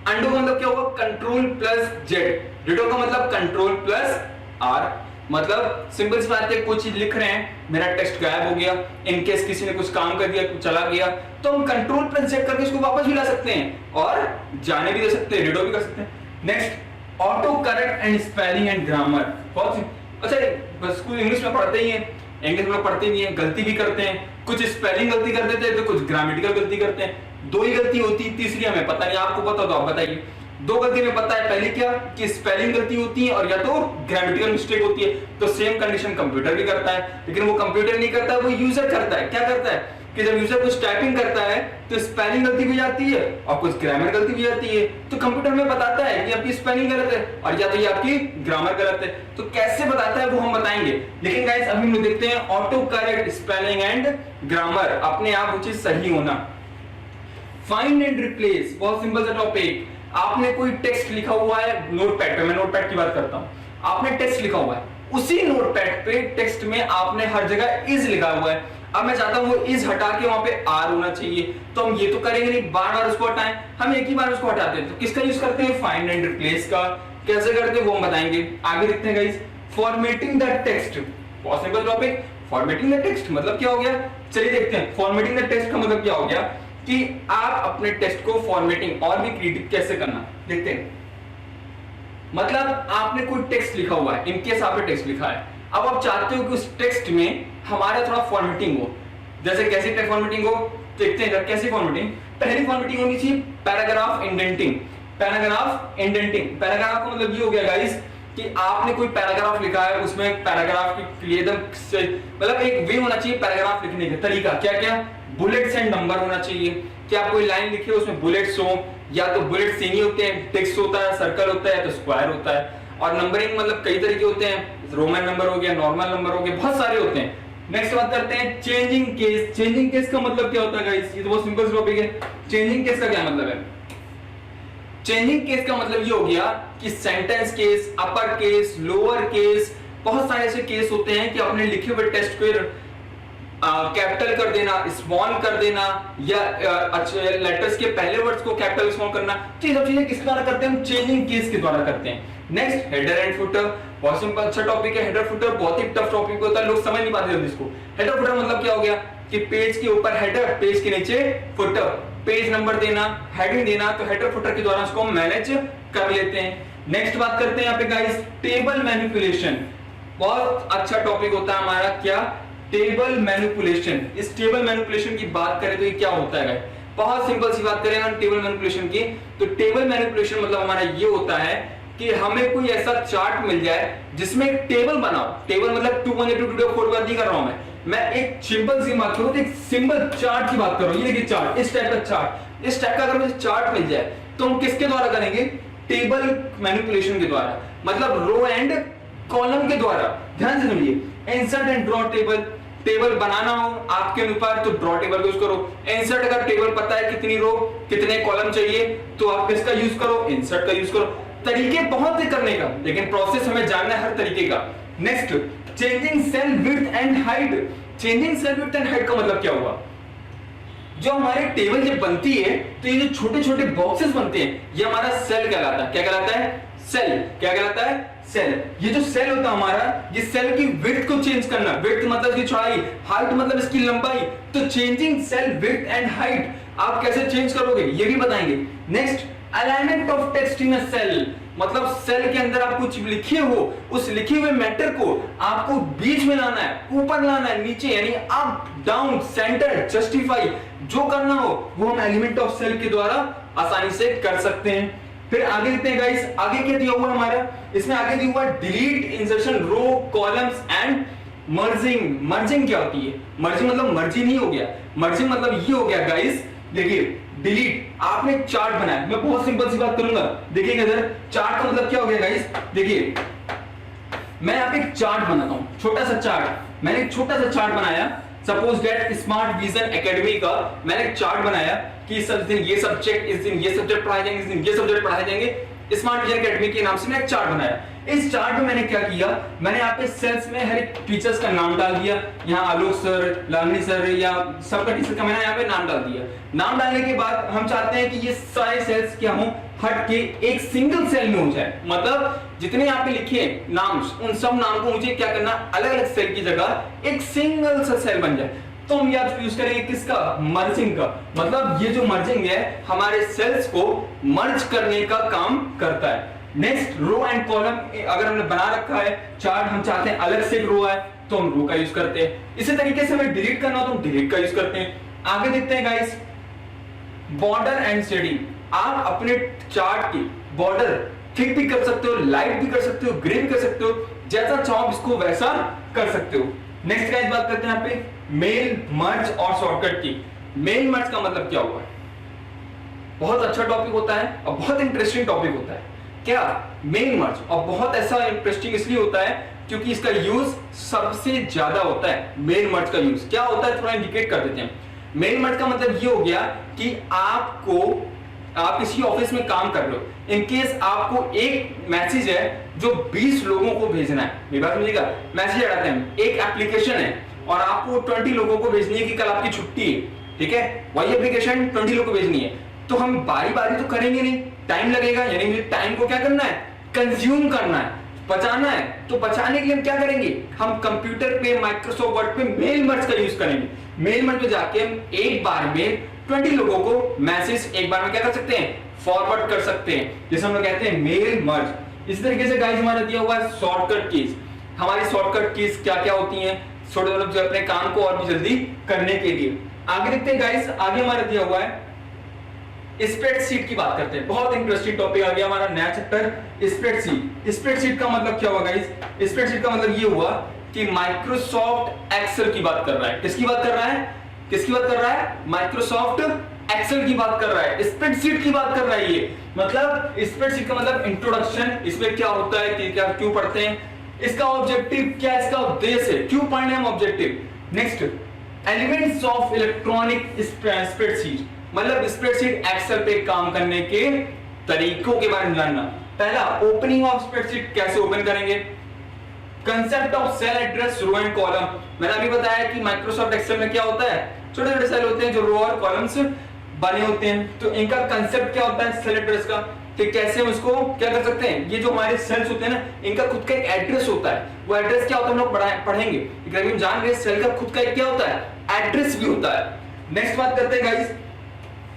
अनडू का मतलब क्या होगा? Control plus Z. रिडो का मतलब कंट्रोल प्लस आर। मतलब सिंपल सी बात है, कुछ चीज लिख रहे हैं, मेरा टेक्स्ट गायब हो गया, इनकेस किसी ने कुछ काम कर दिया, कुछ चला गया, तो हम कंट्रोल प्लस जेड करके इसको वापस भी ला सकते हैं और जाने भी दे सकते हैं, रिडो भी कर सकते हैं। Next, auto correct and spelling and grammar. बहुत अच्छा, बस स्कूल इंग्लिश में पढ़ते ही हैं, इंग्लिश में पढ़ते भी हैं, गलती भी करते हैं, कुछ स्पेलिंग गलती कर देते हैं तो कुछ ग्रामेटिकल गलती करते हैं। 2 ही गलती होती है, तीसरी हमें पता नहीं, आपको पता तो आप बताइए। 2 गलती में पता है, पहली क्या कि स्पेलिंग गलती होती है और या तो ग्रामेटिकल मिस्टेक होती है। तो सेम कंडीशन कंप्यूटर भी करता है, लेकिन वो कंप्यूटर नहीं करता, वो यूजर करता है। क्या करता है कि जब यूजर कुछ टाइपिंग करता है तो स्पेलिंग गलती भी जाती है और कुछ ग्रामर गलती भी जाती है, तो कंप्यूटर में बताता है कि आपकी स्पेलिंग गलत है और या तो ये आपकी ग्रामर गलत है। तो कैसे बताता है वो हम बताएंगे, लेकिन गाइस अभी हम देखते हैं auto correct, spelling and grammar, अपने आप वो चीज सही होना। फाइंड एंड रिप्लेस, बहुत सिंपल सा टॉपिक। आपने कोई टेक्स्ट लिखा हुआ है नोटपैड पे, मैं नोटपैड की बात करता हूं, आपने टेक्स्ट लिखा हुआ है, उसी नोटपैड पे टेक्स्ट में आपने हर जगह इज लिखा हुआ है। अब मैं चाहता हूं वो इज हटा के वहां पे आर होना चाहिए, तो हम ये तो करेंगे नहीं, बार बार उसको हटाएं, हम एक ही बार उसको हटाते हैं। तो किसका यूज करते हैं? फाइंड एंड रिप्लेस का। कैसे करते हैं वो हम बताएंगे। आगे देखते हैं गाइस, फॉर्मेटिंग द टेक्स्ट, बहुत simple topic. Formatting the text मतलब क्या हो गया, चलिए देखते हैं। फॉर्मेटिंग द टेक्स्ट का मतलब क्या हो गया कि आप अपने टेक्स्ट को फॉर्मेटिंग और भी क्रिएटिव कैसे करना, देखते हैं। मतलब आपने कोई टेक्स्ट लिखा हुआ है, इनकेस आपने टेक्स्ट लिखा है, अब आप चाहते हो कि उस टेक्स्ट में हमारा थोड़ा फॉर्मेटिंग हो। जैसे कैसे टेक्स्ट फॉर्मेटिंग हो, देखते हैं कैसे फॉर्मेटिंग। पहली फॉर्मेटिंग होनी चाहिए paragraph indenting. Paragraph indenting, paragraph का मतलब ये हो गया गाइस कि आपने कोई पैराग्राफ लिखा है, उसमें पैराग्राफ के लिए मतलब एक वे होना चाहिए पैराग्राफ लिखने का तरीका। क्या क्या? बुलेट्स एंड नंबर होना चाहिए। कि आप कोई लाइन लिखे उसमें बुलेट्स हो, या तो बुलेट्स सेम ही होते हैं, टेक्स्ट होता है, सर्कल होता है, या तो स्क्वायर होता है। और नंबरिंग मतलब कई तरीके होते हैं, रोमन नंबर हो गया, नॉर्मल नंबर हो गया, बहुत सारे होते हैं। नेक्स्ट बात करते हैं चेंजिंग केस। चेंजिंग केस का मतलब क्या होता है गाइस? ये तो बहुत सिंपल टॉपिक है। चेंजिंग केस का क्या मतलब है? चेंजिंग केस का मतलब ये हो गया कि sentence case, upper case, lower case, बहुत सारे ऐसे केस होते हैं कि अपने लिखे हुए टेक्स्ट को कैपिटल कर देना, स्मॉल कर देना, या अच्छे लेटर्स के पहले वर्ड्स को कैपिटल स्मॉल करना। तो ये सब चीजें किसके द्वारा करते हैं? हम चेंजिंग केस के द्वारा करते हैं। नेक्स्ट, हेडर एंड फुटर, बहुत सिंपल अच्छा टॉपिक है। हेडर फुटर बहुत ही टफ टॉपिक होता है, लोग समझ नहीं पाते जल्दी इसको। हेडर फुटर मतलब क्या हो गया कि पेज के ऊपर हेडर, पेज के नीचे फुटर, पेज नंबर देना, हेडिंग देना, तो हेडर फुटर के द्वारा इसको मैनेज कर लेते हैं। नेक्स्ट बात करते हैं यहाँ पे गाइस टेबल मैनिपुलेशन। बहुत अच्छा टॉपिक होता है हमारा, क्या? Table manipulation. इस टेबल मैनिपुलेशन की बात करें तो ये क्या होता है? बहुत सिंपल सी बात करें हम टेबल मैनिपुलेशन की, तो टेबल मैनिपुलेशन मतलब हमारा ये होता है कि हमें कोई ऐसा चार्ट मिल जाए जिसमें एक टेबल बनाओ, टेबल मतलब 2 1 2 2 4 बात नहीं कर रहा हूं मैं एक सिंपल सी बात करूं, एक सिंपल चार्ट की बात कर रहा हूं। ये देखिए चार्ट, इस टाइप का चार्ट, इस टाइप का अगर मुझे चार्ट मिल जाए तो हम किसके द्वारा करेंगे? टेबल मैनिपुलेशन के द्वारा, मतलब रो एंड कॉलम के द्वारा। ध्यान से सुनिए, insert and draw table, table बनाना हो आपके ऊपर तो ड्रॉ टेबल यूज करो। इंसर्ट अगर टेबल पता है कितनी रो कितने कॉलम चाहिए तो आप किसका यूज करो? इंसर्ट का यूज करो। तरीके बहुत है करने का, लेकिन प्रोसेस हमें जानना है हर तरीके का। Next, changing cell width and height. Changing cell width and height का मतलब क्या हुआ? जो हमारे टेबल जब बनती है तो ये जो छोटे छोटे बॉक्सेस बनते हैं ये हमारा सेल कहलाता है। क्या कहलाता है? सेल। क्या कहलाता है? सेल। ये जो सेल होता है हमारा, ये सेल की विड्थ को चेंज करना, विड्थ मतलब इसकी चौड़ाई, हाइट मतलब इसकी लंबाई। तो changing cell width and height आप कैसे चेंज करोगे ये भी बताएंगे। Next, alignment of text in a cell, मतलब सेल के अंदर आप कुछ लिखे हो, उस लिखे हुए मैटर को आपको बीच में लाना है, ऊपर लाना है, नीचे, यानी अप डाउन सेंटर जस्टिफाई जो करना हो वो हम एलिमेंट ऑफ सेल के द्वारा आसानी से कर सकते हैं। फिर आगे देखते हैं गाइस, आगे क्या दिया हुआ हमारा? इसमें आगे दिया हुआ delete, insertion, row, columns and merging. Merging क्या होती है? मर्जिंग मतलब मर्जी नहीं हो गया, मर्जिंग मतलब ये हो गया गाइस, देखिए डिलीट, आपने एक चार्ट बनाया, मैं बहुत सिंपल सी बात करूंगा, देखिएगा इधर, चार्ट का मतलब क्या हो गया गाइस? देखिए मैं यहाँ पे एक चार्ट बनाता हूं, छोटा सा चार्ट, मैंने एक छोटा सा चार्ट बनाया। Suppose that smart vision academy का मैंने एक चार्ट बनाया कि इस दिन ये सब्जेक्ट, इस दिन ये सब्जेक्ट पढ़ाए जाएंगे, इस दिन ये सब्जेक्ट पढ़ाए जाएंगे। स्मार्ट विजन एकेडमी के नाम से मैंने एक चार्ट बनाया। इस चार्ट में मैंने क्या किया, मैंने यहाँ पे सेल्स में हर एक टीचर्स का नाम डाल दिया। यहाँ आलोक सर, लावनी सर या सबका टीचर का मैंने यहाँ पे नाम डाल दिया। नाम डालने के बाद हम चाहते हैं कि ये सारे सेल्स क्या हो, हट के एक सिंगल सेल में हो जाए, मतलब जितने यहाँ पे लिखे नाम, उन सब नाम को मुझे क्या करना, अलग अलग सेल की जगह एक सिंगल सा सेल बन जाए। तो हम यहाँ यूज करेंगे किसका? मर्जिंग का। मतलब ये जो मर्जिंग है हमारे सेल्स को मर्ज करने का काम करता है। नेक्स्ट, रो एंड कॉलम, अगर हमने बना रखा है चार्ट, हम चाहते हैं अलग से रो है तो हम रो का यूज करते हैं। इसी तरीके से हमें डिलीट करना हो तो हम डिलीट का यूज करते हैं। आगे देखते हैं गाइस, बॉर्डर एंड शेडिंग। आप अपने चार्ट की बॉर्डर थिक भी कर सकते हो, लाइट भी कर सकते हो, ग्रे भी कर सकते हो, जैसा चाहो इसको वैसा कर सकते हो। नेक्स्ट गाइस बात करते हैं यहाँ पे मेल, मर्ज और शॉर्टकट की। मेल मर्ज का मतलब क्या हुआ? बहुत अच्छा टॉपिक होता है और बहुत इंटरेस्टिंग टॉपिक होता है। क्या? मेल मर्ज, और बहुत ऐसा इंटरेस्टिंग इसलिए होता है क्योंकि इसका यूज सबसे ज्यादा होता है। मेल मर्ज का यूज क्या होता है थोड़ा इंडिकेट कर देते हैं। मेल मर्ज का मतलब ये हो गया कि आप किसी ऑफिस में काम कर रहे हो, इन केस आपको एक मैसेज है जो 20 लोगों को भेजना है, मेरी बात समझिएगा, मैसेज डालते हैं, एक एप्लीकेशन है और आपको 20 लोगों को भेजनी है कि कल आपकी छुट्टी है, ठीक है, वही एप्लीकेशन 20 लोगों को भेजनी है, तो हम बारी बारी तो करेंगे नहीं, टाइम लगेगा, यानी मुझे टाइम को क्या करना है, कंज्यूम करना है, बचाना है। तो बचाने के लिए हम क्या करेंगे, हम कंप्यूटर पे, माइक्रोसॉफ्ट वर्ड पे मेल मर्ज का यूज करेंगे। मेल मर्ज पे जाके हम एक बार में 20 लोगों को मैसेज एक बार में क्या कर सकते हैं, फॉरवर्ड कर सकते हैं, जिसे हम लोग कहते हैं मेल मर्ज। इसी तरीके से गाइस हमारा दिया हुआ है शॉर्टकट कीज। हमारी शॉर्टकट कीज क्या क्या होती हैं, छोटे मतलब जो अपने काम को और भी जल्दी करने के लिए। आगे देखते हैं गाइस, आगे हमारा दिया हुआ है स्प्रेडशीट की बात करते हैं। बहुत इंटरेस्टिंग टॉपिक आ गया हमारा नया चैप्टर स्प्रेडशीट। स्प्रेडशीट का मतलब क्या हुआ गाइस, स्प्रेडशीट का मतलब ये हुआ कि माइक्रोसॉफ्ट एक्सेल की बात कर रहा है। किसकी बात कर रहा है, किसकी बात कर रहा है, माइक्रोसॉफ्ट एक्सेल की बात कर रहा है, स्प्रेडशीट की बात कर रहा है। ये मतलब स्प्रेडशीट का मतलब इंट्रोडक्शन, इसमें क्या होता है, कि क्या क्यों पढ़ते हैं, इसका ऑब्जेक्टिव क्या, इसका उद्देश्य है, क्यों पढ़ने हम objective. Next, elements of electronic spreadsheet, मतलब स्प्रेडशीट एक्सेल पे काम करने के तरीकों के बारे में जानना। पहला, ओपनिंग ऑफ स्प्रेडशीट, कैसे ओपन करेंगे, concept of cell address, row and column. मैंने अभी बताया कि माइक्रोसॉफ्ट एक्सेल में क्या होता है, छोटे छोटे सेल होते हैं जो रो और कॉलम्स बने होते हैं, तो इनका कंसेप्ट क्या होता है सेल एड्रेस का, कि कैसे हम इसको क्या कर सकते हैं। ये जो हमारे सेल्स होते हैं ना, इनका खुद का एक एड्रेस होता है, वो एड्रेस क्या होता है हम लोग पढ़ेंगे, लेकिन हम जान रहे हैं सेल का खुद का एक क्या होता है, एड्रेस भी होता है। नेक्स्ट बात करते हैं guys,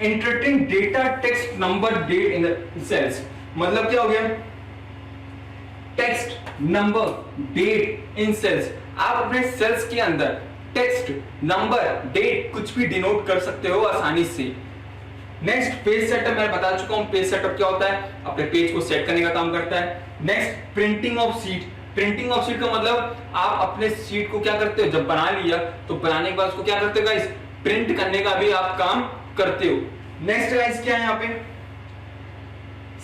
interpreting data, text, number, date in the cells. मतलब क्या हो गया, text, number, date in cells. आप अपने सेल्स के अंदर टेक्स्ट, नंबर, डेट कुछ भी डिनोट कर सकते हो आसानी से। नेक्स्ट पेज सेटअप, मैं बता चुका हूं पेज सेटअप क्या होता है, अपने पेज को सेट करने का काम करता है। Next printing of seat, printing of seat का मतलब आप अपने सीट को क्या करते हो, जब बना लिया तो बनाने के बाद उसको क्या करते हो गाइस, प्रिंट करने का भी आप काम करते हो। नेक्स्ट गाइस क्या है यहाँ पे,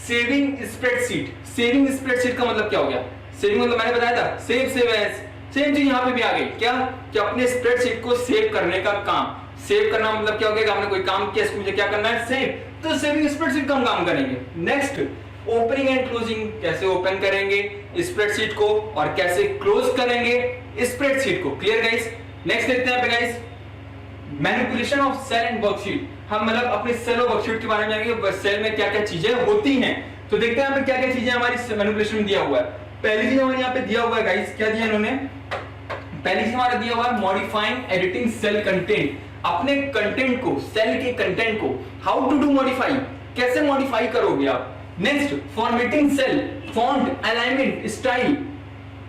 सेविंग स्प्रेडशीट। सेविंग स्प्रेडशीट का मतलब क्या हो गया, सेविंग मतलब मैंने बताया था सेव एज, सेम चीज यहाँ पे भी आ गई क्या, कि अपने स्प्रेडशीट को सेव करने का काम। सेव करना मतलब क्या हो गया, आपने कोई काम किया, इसको मुझे क्या करना है, सेव, तो सेविंग स्प्रेडशीट का हम काम करेंगे। नेक्स्ट ओपनिंग एंड क्लोजिंग, कैसे ओपन करेंगे स्प्रेडशीट को और कैसे क्लोज करेंगे स्प्रेडशीट को। Clear guys. नेक्स्ट देखते हैं यहाँ पे guys, manipulation of cell and worksheet. हम मतलब अपने सेल और वर्कशीट के बारे में जानेंगे, सेल में क्या क्या चीजें होती हैं। तो देखते हैं यहाँ पे क्या क्या चीजें हमारी मैनिपुलेशन में दिया हुआ है। पहली चीज हमारे यहाँ पे दिया हुआ है गाइस, क्या दिया इन्होंने, पहली चीज हमारा दिया हुआ है मॉडिफाइंग एडिटिंग सेल कंटेंट। अपने कंटेंट को, सेल के कंटेंट को हाउ टू डू मॉडिफाई, कैसे मॉडिफाई करोगे आप। Next formatting cell, font, alignment, style,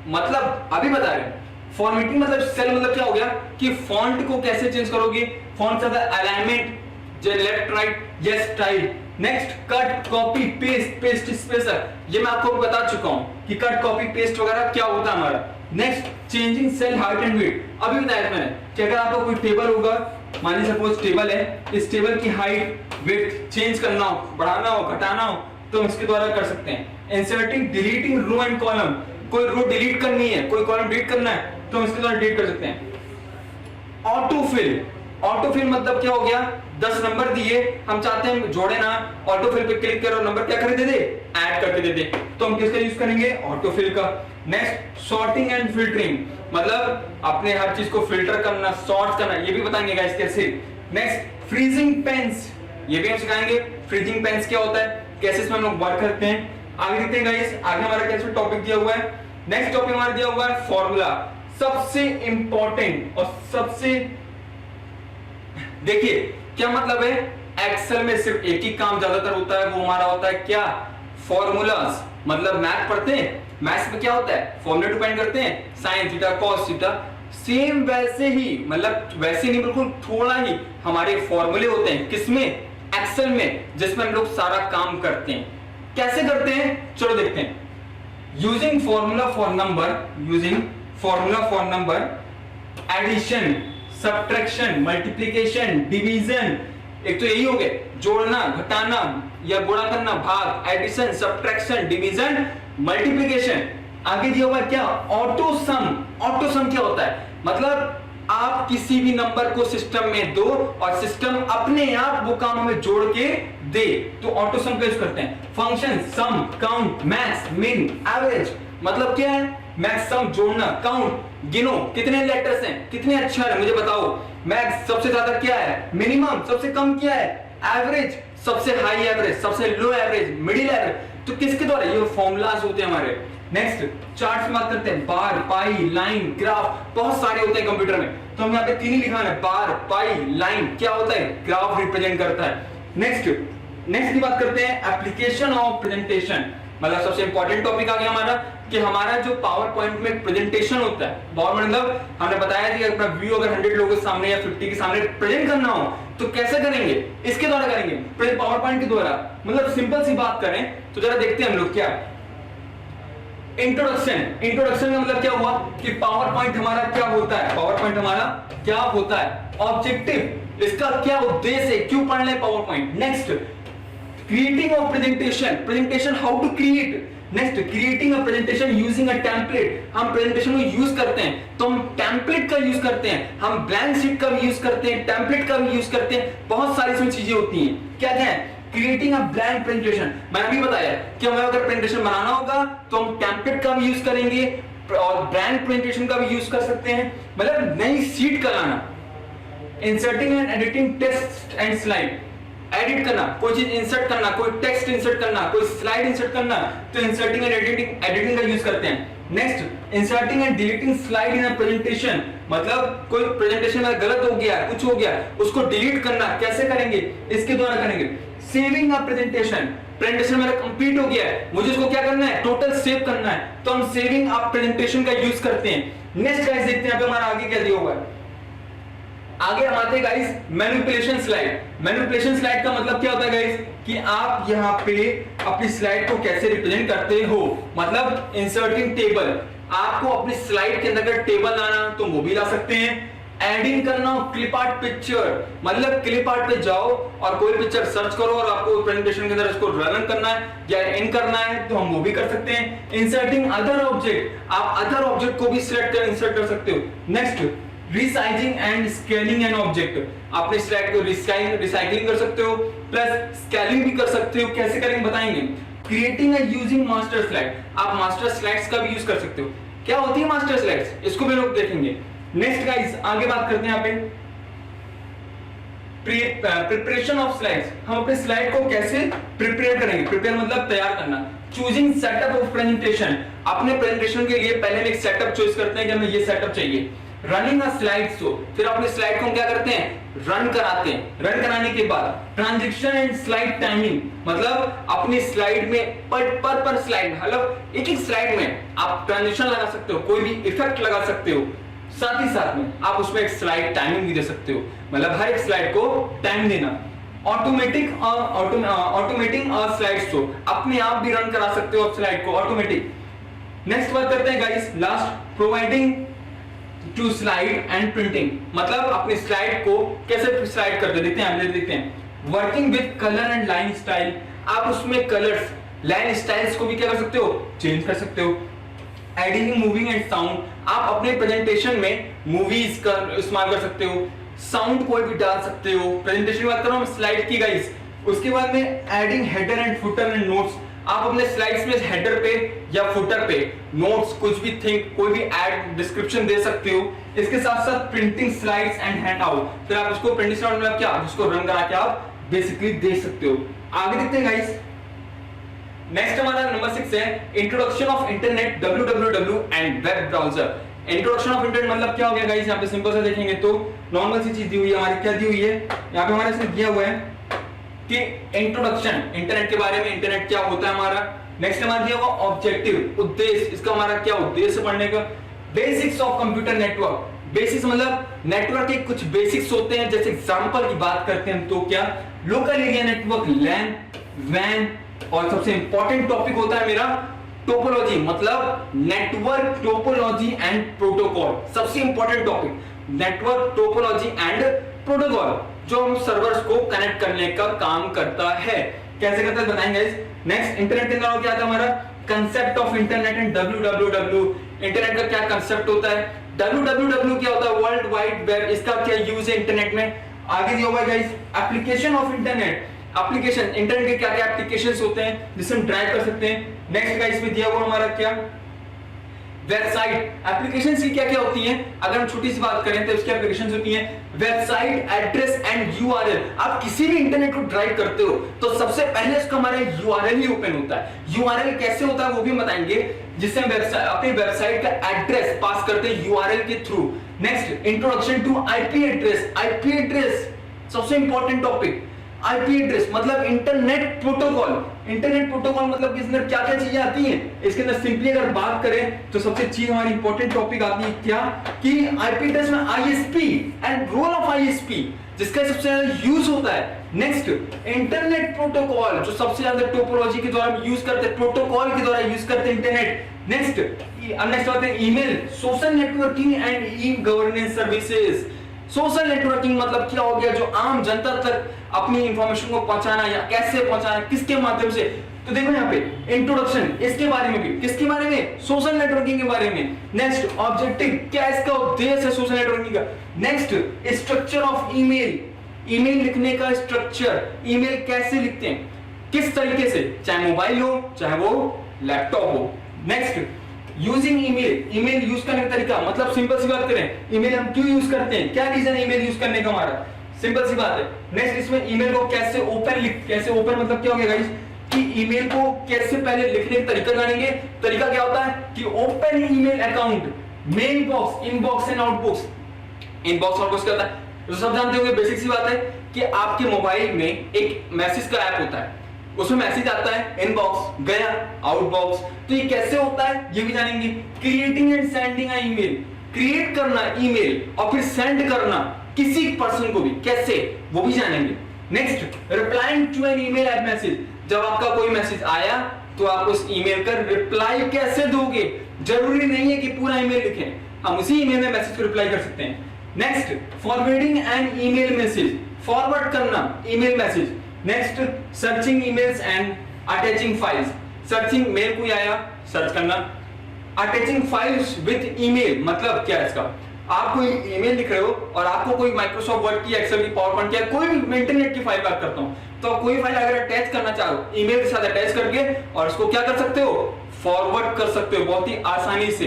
मतलब अभी बता रहे हैं फॉर्मेटिंग मतलब सेल मतलब क्या हो गया कि फॉन्ट को कैसे चेंज करोगे, फॉन्ट का अलाइनमेंट, जो लेफ्ट राइट, ये style. Next cut copy paste, paste spacer, ये मैं आपको बता चुका हूं कि कट कॉपी पेस्ट वगैरह क्या होता है हमारा। Next changing cell height and weight, अभी बताया मैंने कि अगर आपको कोई टेबल होगा, मान लीजिए सपोज टेबल है, इस टेबल की हाइट वेट चेंज करना हो, बढ़ाना हो, घटाना हो, तो हम इसके द्वारा कर सकते हैं। Inserting deleting row and column, कोई रो डिलीट करनी है, कोई कॉलम डिलीट करना है, तो हम इसके द्वारा डिलीट कर सकते हैं। ऑटोफिल, ऑटोफिल मतलब क्या हो गया, 10 नंबर दिए, हम चाहते हैं जोड़े ना, ऑटोफिल पे क्लिक करो, नंबर क्या कर दे दे, ऐड करके दे दे, तो हम किसका यूज करेंगे, ऑटोफिल का। नेक्स्ट सॉर्टिंग एंड फिल्टरिंग, मतलब अपने हर चीज को फिल्टर करना, सॉर्ट करना, ये भी बताएंगे गाइस कैसे। नेक्स्ट फ्रीजिंग पेन्स, ये भी हम सिखाएंगे फ्रीजिंग पेन्स क्या होता है, कैसे इसमें हम लोग वर्क करते हैं। आगे देखते हैं गाइस, आगे हमारा कैसे टॉपिक दिया हुआ है। नेक्स्ट टॉपिक हमारा दिया हुआ है फॉर्मूला, सबसे इंपॉर्टेंट और सबसे, देखिए क्या मतलब है, एक्सेल में सिर्फ एक ही काम ज्यादातर होता है, वो हमारा होता है क्या, फॉर्मूलाज। मतलब मैथ पढ़ते हैं, मैथ्स में क्या होता है, फॉर्मूला डिपेंड करते हैं, sine theta cos theta, same वैसे ही, मतलब वैसे नहीं, बिल्कुल थोड़ा ही हमारे फॉर्मूले होते हैं, किसमें, एक्सेल में, जिसमें हम लोग सारा काम करते हैं। कैसे करते हैं, चलो देखते हैं। Using formula for number, using formula for number, addition, subtraction, multiplication, division, एक तो यही हो गए, जोड़ना, घटाना या गुणा करना, भाग, एडिशन, सब्ट्रैक्शन, डिवीजन, मल्टीप्लिकेशन। आगे दिया हुआ क्या, ऑटो सम। ऑटो सम क्या होता है, मतलब आप किसी भी नंबर को सिस्टम में दो और सिस्टम अपने आप वो काम हमें जोड़ के दे, तो ऑटो सम का यूज करते हैं। फंक्शन, सम, काउंट, मैक्स, मिन, एवरेज, मतलब क्या है, मैक्स, सम, जोड़ना, काउंट, गिनो कितने लेटर्स हैं, कितने अक्षर हैं मुझे बताओ, मैक्स सबसे ज्यादा क्या है, मिनिमम सबसे कम क्या है, एवरेज सबसे हाई एवरेज, सबसे लो एवरेज, मिडिल एवरेज, तो किसके द्वारा, ये फॉर्मूलाज होते हैं हमारे। नेक्स्ट चार्ट की बात करते हैं, बार, पाई, लाइन, ग्राफ, बहुत सारे होते हैं कंप्यूटर में, तो हम यहाँ पे तीन ही लिखा है, बार, पाई, लाइन, क्या होता है, ग्राफ रिप्रेजेंट करता है। नेक्स्ट की बात करते हैं एप्लीकेशन ऑफ प्रेजेंटेशन, मतलब सबसे इंपॉर्टेंट टॉपिक आ गया हमारा कि हमारा जो पावर पॉइंट में प्रेजेंटेशन होता है, पावर मतलब हमने बताया कि अपना व्यू अगर 100 लोगों के सामने या 50 के सामने प्रेजेंट करना हो तो कैसे करेंगे, इसके द्वारा करेंगे, पावर पॉइंट के द्वारा। मतलब सिंपल सी बात करें तो जरा देखते हैं हम लोग क्या, इंट्रोडक्शन का मतलब क्या हुआ कि पावर पॉइंट हमारा क्या होता है, पावर पॉइंट हमारा क्या होता है, ऑब्जेक्टिव, इसका क्या उद्देश्य है, क्यों पढ़ रहे PowerPoint. Next creating of presentation, how to create. Next creating a presentation using a template, हम प्रेजेंटेशन को यूज करते हैं तो हम टेम्पलेट का यूज करते हैं, हम ब्लैंक शीट का भी यूज करते हैं, टेम्पलेट का भी यूज करते हैं, बहुत सारी इसमें चीजें होती हैं। क्या क्या है, क्रिएटिंग अ ब्लैंक प्रेजेंटेशन, मैंने अभी बताया कि हमें अगर प्रेजेंटेशन बनाना होगा तो हम टेम्पलेट का भी यूज करेंगे और ब्लैंक प्रेजेंटेशन का भी यूज कर सकते हैं, मतलब नई शीट का लाना। Inserting and editing text and slide, edit करना, कोई चीज इंसर्ट करना, कोई टेक्स्ट इंसर्ट करना, कोई स्लाइड इंसर्ट करना, तो इंसर्टिंग एंड एडिटिंग का यूज करते हैं। Next inserting and deleting slide in a presentation, मतलब कोई प्रेजेंटेशन में गलत हो गया, कुछ हो गया, उसको डिलीट करना, कैसे करेंगे, इसके द्वारा करेंगे। सेविंग अ प्रेजेंटेशन मेरा कंप्लीट हो गया है, मुझे इसको क्या करना है, टोटल सेव करना है, तो हम सेविंग अ प्रेजेंटेशन का यूज करते हैं। नेक्स्ट गाइस देखते हैं यहाँ पे हमारा आगे क्या दिया हुआ है, आगे हम आते हैं guys manipulation slide. Manipulation slide का मतलब क्या होता है गाइस कि आप यहाँ पे अपनी स्लाइड को कैसे रिप्रेजेंट करते हो, मतलब इंसर्टिंग टेबल। आपको अपनी स्लाइड के अंदर अगर टेबल लाना तो वो भी ला सकते हैं। एडिंग करना क्लिप आर्ट पिक्चर, मतलब क्लिप आर्ट पे जाओ और कोई पिक्चर सर्च करो और आपको प्रेजेंटेशन के अंदर इसको रन करना है या एंड करना है तो हम वो भी कर सकते हैं। इंसर्टिंग अदर ऑब्जेक्ट, आप अदर ऑब्जेक्ट को भी सिलेक्ट कर इंसर्ट कर सकते हो। Next resizing and scaling an object, अपने स्लाइड को रिसाइकलिंग कर सकते हो प्लस स्केलिंग भी कर सकते हो। कैसे करेंगे बताएंगे। Creating and using master slide, आप मास्टर स्लाइड्स का भी यूज कर सकते हो। क्या होती है मास्टर स्लाइड्स, इसको भी लोग देखेंगे। नेक्स्ट गाइस आगे बात करते हैं यहाँ पे प्रिपरेशन ऑफ स्लाइड्स। हम अपने स्लाइड को कैसे प्रिपेयर करेंगे, प्रिपेयर मतलब तैयार करना। चूजिंग सेटअप ऑफ प्रेजेंटेशन, अपने प्रेजेंटेशन के लिए पहले एक सेटअप चॉइस करते हैं कि हमें ये सेटअप चाहिए। रनिंग अ स्लाइड शो, फिर अपने स्लाइड को हम क्या करते हैं, रन कराते हैं। रन कराने के बाद ट्रांजिशन एंड स्लाइड टाइमिंग, मतलब अपनी स्लाइड में पर स्लाइड, मतलब एक स्लाइड में आप ट्रांजिशन लगा सकते हो, कोई भी इफेक्ट लगा सकते हो। साथ ही साथ में आप उसमें एक स्लाइड टाइमिंग भी दे सकते हो, मतलब हर एक स्लाइड को टाइम देना। ऑटोमेटिंग स्लाइड शो, अपने आप भी रन करा सकते हो आप स्लाइड को ऑटोमेटिक। नेक्स्ट बात करते हैं guys last, providing to slide and printing, मतलब अपने स्लाइड को कैसे स्लाइड करते देखते हैं, देखते हैं। Working with colour and line style, आप उसमें कलर्स लाइन स्टाइल्स को भी क्या कर सकते हो, चेंज कर सकते हो। एडिटिंग मूविंग एंड साउंड, आप अपने प्रेजेंटेशन में मूवीज का इस्तेमाल कर सकते हो, साउंड कोई भी डाल सकते हो। प्रेजेंटेशन की बात करो स्लाइड की गाइस। उसके बाद में adding header and footer and notes, आप अपने स्लाइड्स में हेडर पे या फुटर पे नोट्स कुछ भी थिंक कोई भी ऐड डिस्क्रिप्शन दे सकते हो। इसके साथ साथ printing slides and hand out, फिर आप उसको प्रिंटिंग स्लाइड मतलब क्या, उसको रन करा के आप बेसिकली दे सकते हो। आगे देखते हैं गाइस। नेक्स्ट हमारा नंबर 6 है introduction of internet, www and web browser. Introduction of internet मतलब क्या हो गया गाइस, यहाँ पे सिंपल से देखेंगे तो नॉर्मल सी चीज दी हुई है हमारी, क्या दी हुई है यहाँ पे हमारे इसमें दिया हुआ है कि इंट्रोडक्शन इंटरनेट के बारे में, इंटरनेट क्या होता है हमारा। नेक्स्ट हमारा दिया हुआ ऑब्जेक्टिव, उद्देश्य, इसका हमारा क्या उद्देश्य पढ़ने का। Basics of computer network, basics मतलब नेटवर्क के कुछ बेसिक्स होते हैं, जैसे एग्जांपल की बात करते हैं तो क्या, लोकल एरिया नेटवर्क, लैन, वैन, और सबसे इंपॉर्टेंट टॉपिक होता है मेरा टोपोलॉजी, मतलब नेटवर्क टोपोलॉजी एंड प्रोटोकॉल। सबसे important topic network topology and protocol, जो हम सर्वर्स को कनेक्ट करने का काम करता है। कैसे करता है बताएंगे। नेक्स्ट इंटरनेट के अंदर क्या था हमारा concept of internet and www, internet का क्या कंसेप्ट होता है। www क्या होता है, वर्ल्ड वाइड वेब, इसका क्या यूज है इंटरनेट में। आगे दिया हुआ है guys application of internet, application internet के क्या क्या एप्लीकेशंस होते हैं जिससे हम ड्राइव कर सकते हैं। नेक्स्ट गाइस में दिया हुआ हमारा क्या वेबसाइट, एप्लीकेशंस की क्या क्या होती हैं, अगर हम छोटी सी बात करें तो उसकी एप्लीकेशंस होती हैं वेबसाइट, एड्रेस एंड यूआरएल। आप किसी भी इंटरनेट को ड्राइव करते हो तो सबसे पहले उसका हमारा यूआरएल ही ओपन होता है। यूआरएल कैसे होता है वो भी बताएंगे, जिससे हम वेबसाइट अपनी वेबसाइट का एड्रेस पास करते हैं यूआरएल के through. Next introduction to IP address, IP address सबसे इंपॉर्टेंट टॉपिक। आईपी एड्रेस मतलब इंटरनेट प्रोटोकॉल, इंटरनेट प्रोटोकॉल मतलब इसके अंदर क्या क्या चीजें आती हैं। इसके अंदर सिंपली अगर बात करें तो सबसे चीज हमारी इंपॉर्टेंट टॉपिक आती है क्या, कि आईपी एड्रेस में ISP and role of ISP, जिसका सबसे ज्यादा यूज होता है। नेक्स्ट इंटरनेट प्रोटोकॉल, जो सबसे ज्यादा टोपोलॉजी के द्वारा यूज करते हैं, प्रोटोकॉल के द्वारा यूज करते हैं इंटरनेट। नेक्स्ट बात है email, social networking and e governance services. Social networking मतलब क्या हो गया, जो आम जनता तक अपनी इंफॉर्मेशन को पहुंचाना, या कैसे पहुंचाना, किसके माध्यम से। तो देखो यहाँ पे इंट्रोडक्शन, इसके बारे में भी, किसके बारे में, सोशल नेटवर्किंग के बारे में। नेक्स्ट ऑब्जेक्टिव, क्या इसका उद्देश्य है सोशल नेटवर्किंग का। Next structure of email, email लिखने का स्ट्रक्चर, ईमेल कैसे लिखते हैं, किस तरीके से, चाहे मोबाइल हो चाहे वो लैपटॉप हो। Next using email, email use करने का तरीका, मतलब सिंपल सी बात करें ईमेल हम क्यों यूज करते हैं, क्या रीजन है ईमेल यूज करने का हमारा, सिंपल सी बात है। नेक्स्ट इसमें ईमेल को कैसे ओपन कैसे ओपन मतलब क्या हो गया गाइस, कि ईमेल को कैसे पहले लिखने का तरीका जानेंगे। तरीका क्या होता है कि open email account, mail box, inbox and outbox. Inbox outbox क्या होता है तो सब जानते होंगे, बेसिक सी बात है कि आपके मोबाइल में एक मैसेज का ऐप होता है, उसमें मैसेज आता है, इनबॉक्स गया, आउटबॉक्स। तो ये कैसे होता है ये भी जानेंगे। Creating and sending a email, create करना ईमेल और फिर सेंड करना, किसी पर्सन को भी, कैसे वो भी जानेंगे। Next, replying to an email and message, जब आपका कोई मैसेज आया तो आप उस ईमेल का रिप्लाई कैसे दोगे। जरूरी नहीं है कि पूरा ईमेल लिखें, हम उसी ईमेल में मैसेज को रिप्लाई कर सकते हैं। Next, forwarding an email message, forward करना email message. Next, searching emails and attaching files, searching mail कोई आया सर्च करना, अटैचिंग फाइल्स विद ईमेल मतलब क्या है इसका, आप कोई ईमेल लिख रहे हो और आपको कोई माइक्रोसॉफ्ट वर्ड की, एक्सेल की, पावरपॉइंट की, कोई भी इंटरनेट की फाइल बात करता हूं, तो कोई फाइल अगर अटैच करना चाहो ईमेल के साथ अटैच करके और उसको क्या कर सकते हो, फॉरवर्ड कर सकते हो बहुत ही आसानी से।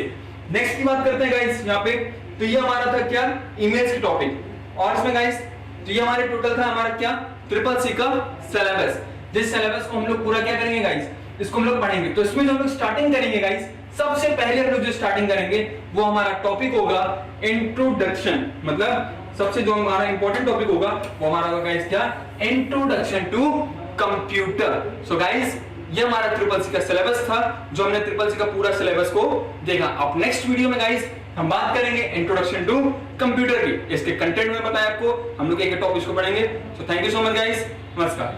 नेक्स्ट की बात करते हैं गाइस यहाँ पे, तो ये हमारा था क्या, ईमेल्स की टॉपिक। और इसमें गाइस तो ये हमारे टोटल था हमारा क्या, ट्रिपल सी का सिलेबस। जिस सिलेबस को हम लोग पूरा क्या करेंगे गाइस, इसको हम लोग पढ़ेंगे। तो इसमें जो हम लोग स्टार्टिंग करेंगे गाइस, सबसे पहले हम लोग जो स्टार्टिंग करेंगे वो हमारा टॉपिक होगा इंट्रोडक्शन, मतलब सबसे जो हमारा इंपॉर्टेंट टॉपिक होगा वो हमारा होगा गाइस क्या, introduction to computer. So guys ये हमारा ट्रिपल सी का सिलेबस था, जो हमने ट्रिपल सी का पूरा सिलेबस को देखा। अब नेक्स्ट वीडियो में गाइस हम बात करेंगे इंट्रोडक्शन टू कंप्यूटर की, इसके कंटेंट में बताया आपको, हम लोग एक टॉपिक को पढ़ेंगे। So thank you so much guys, नमस्कार।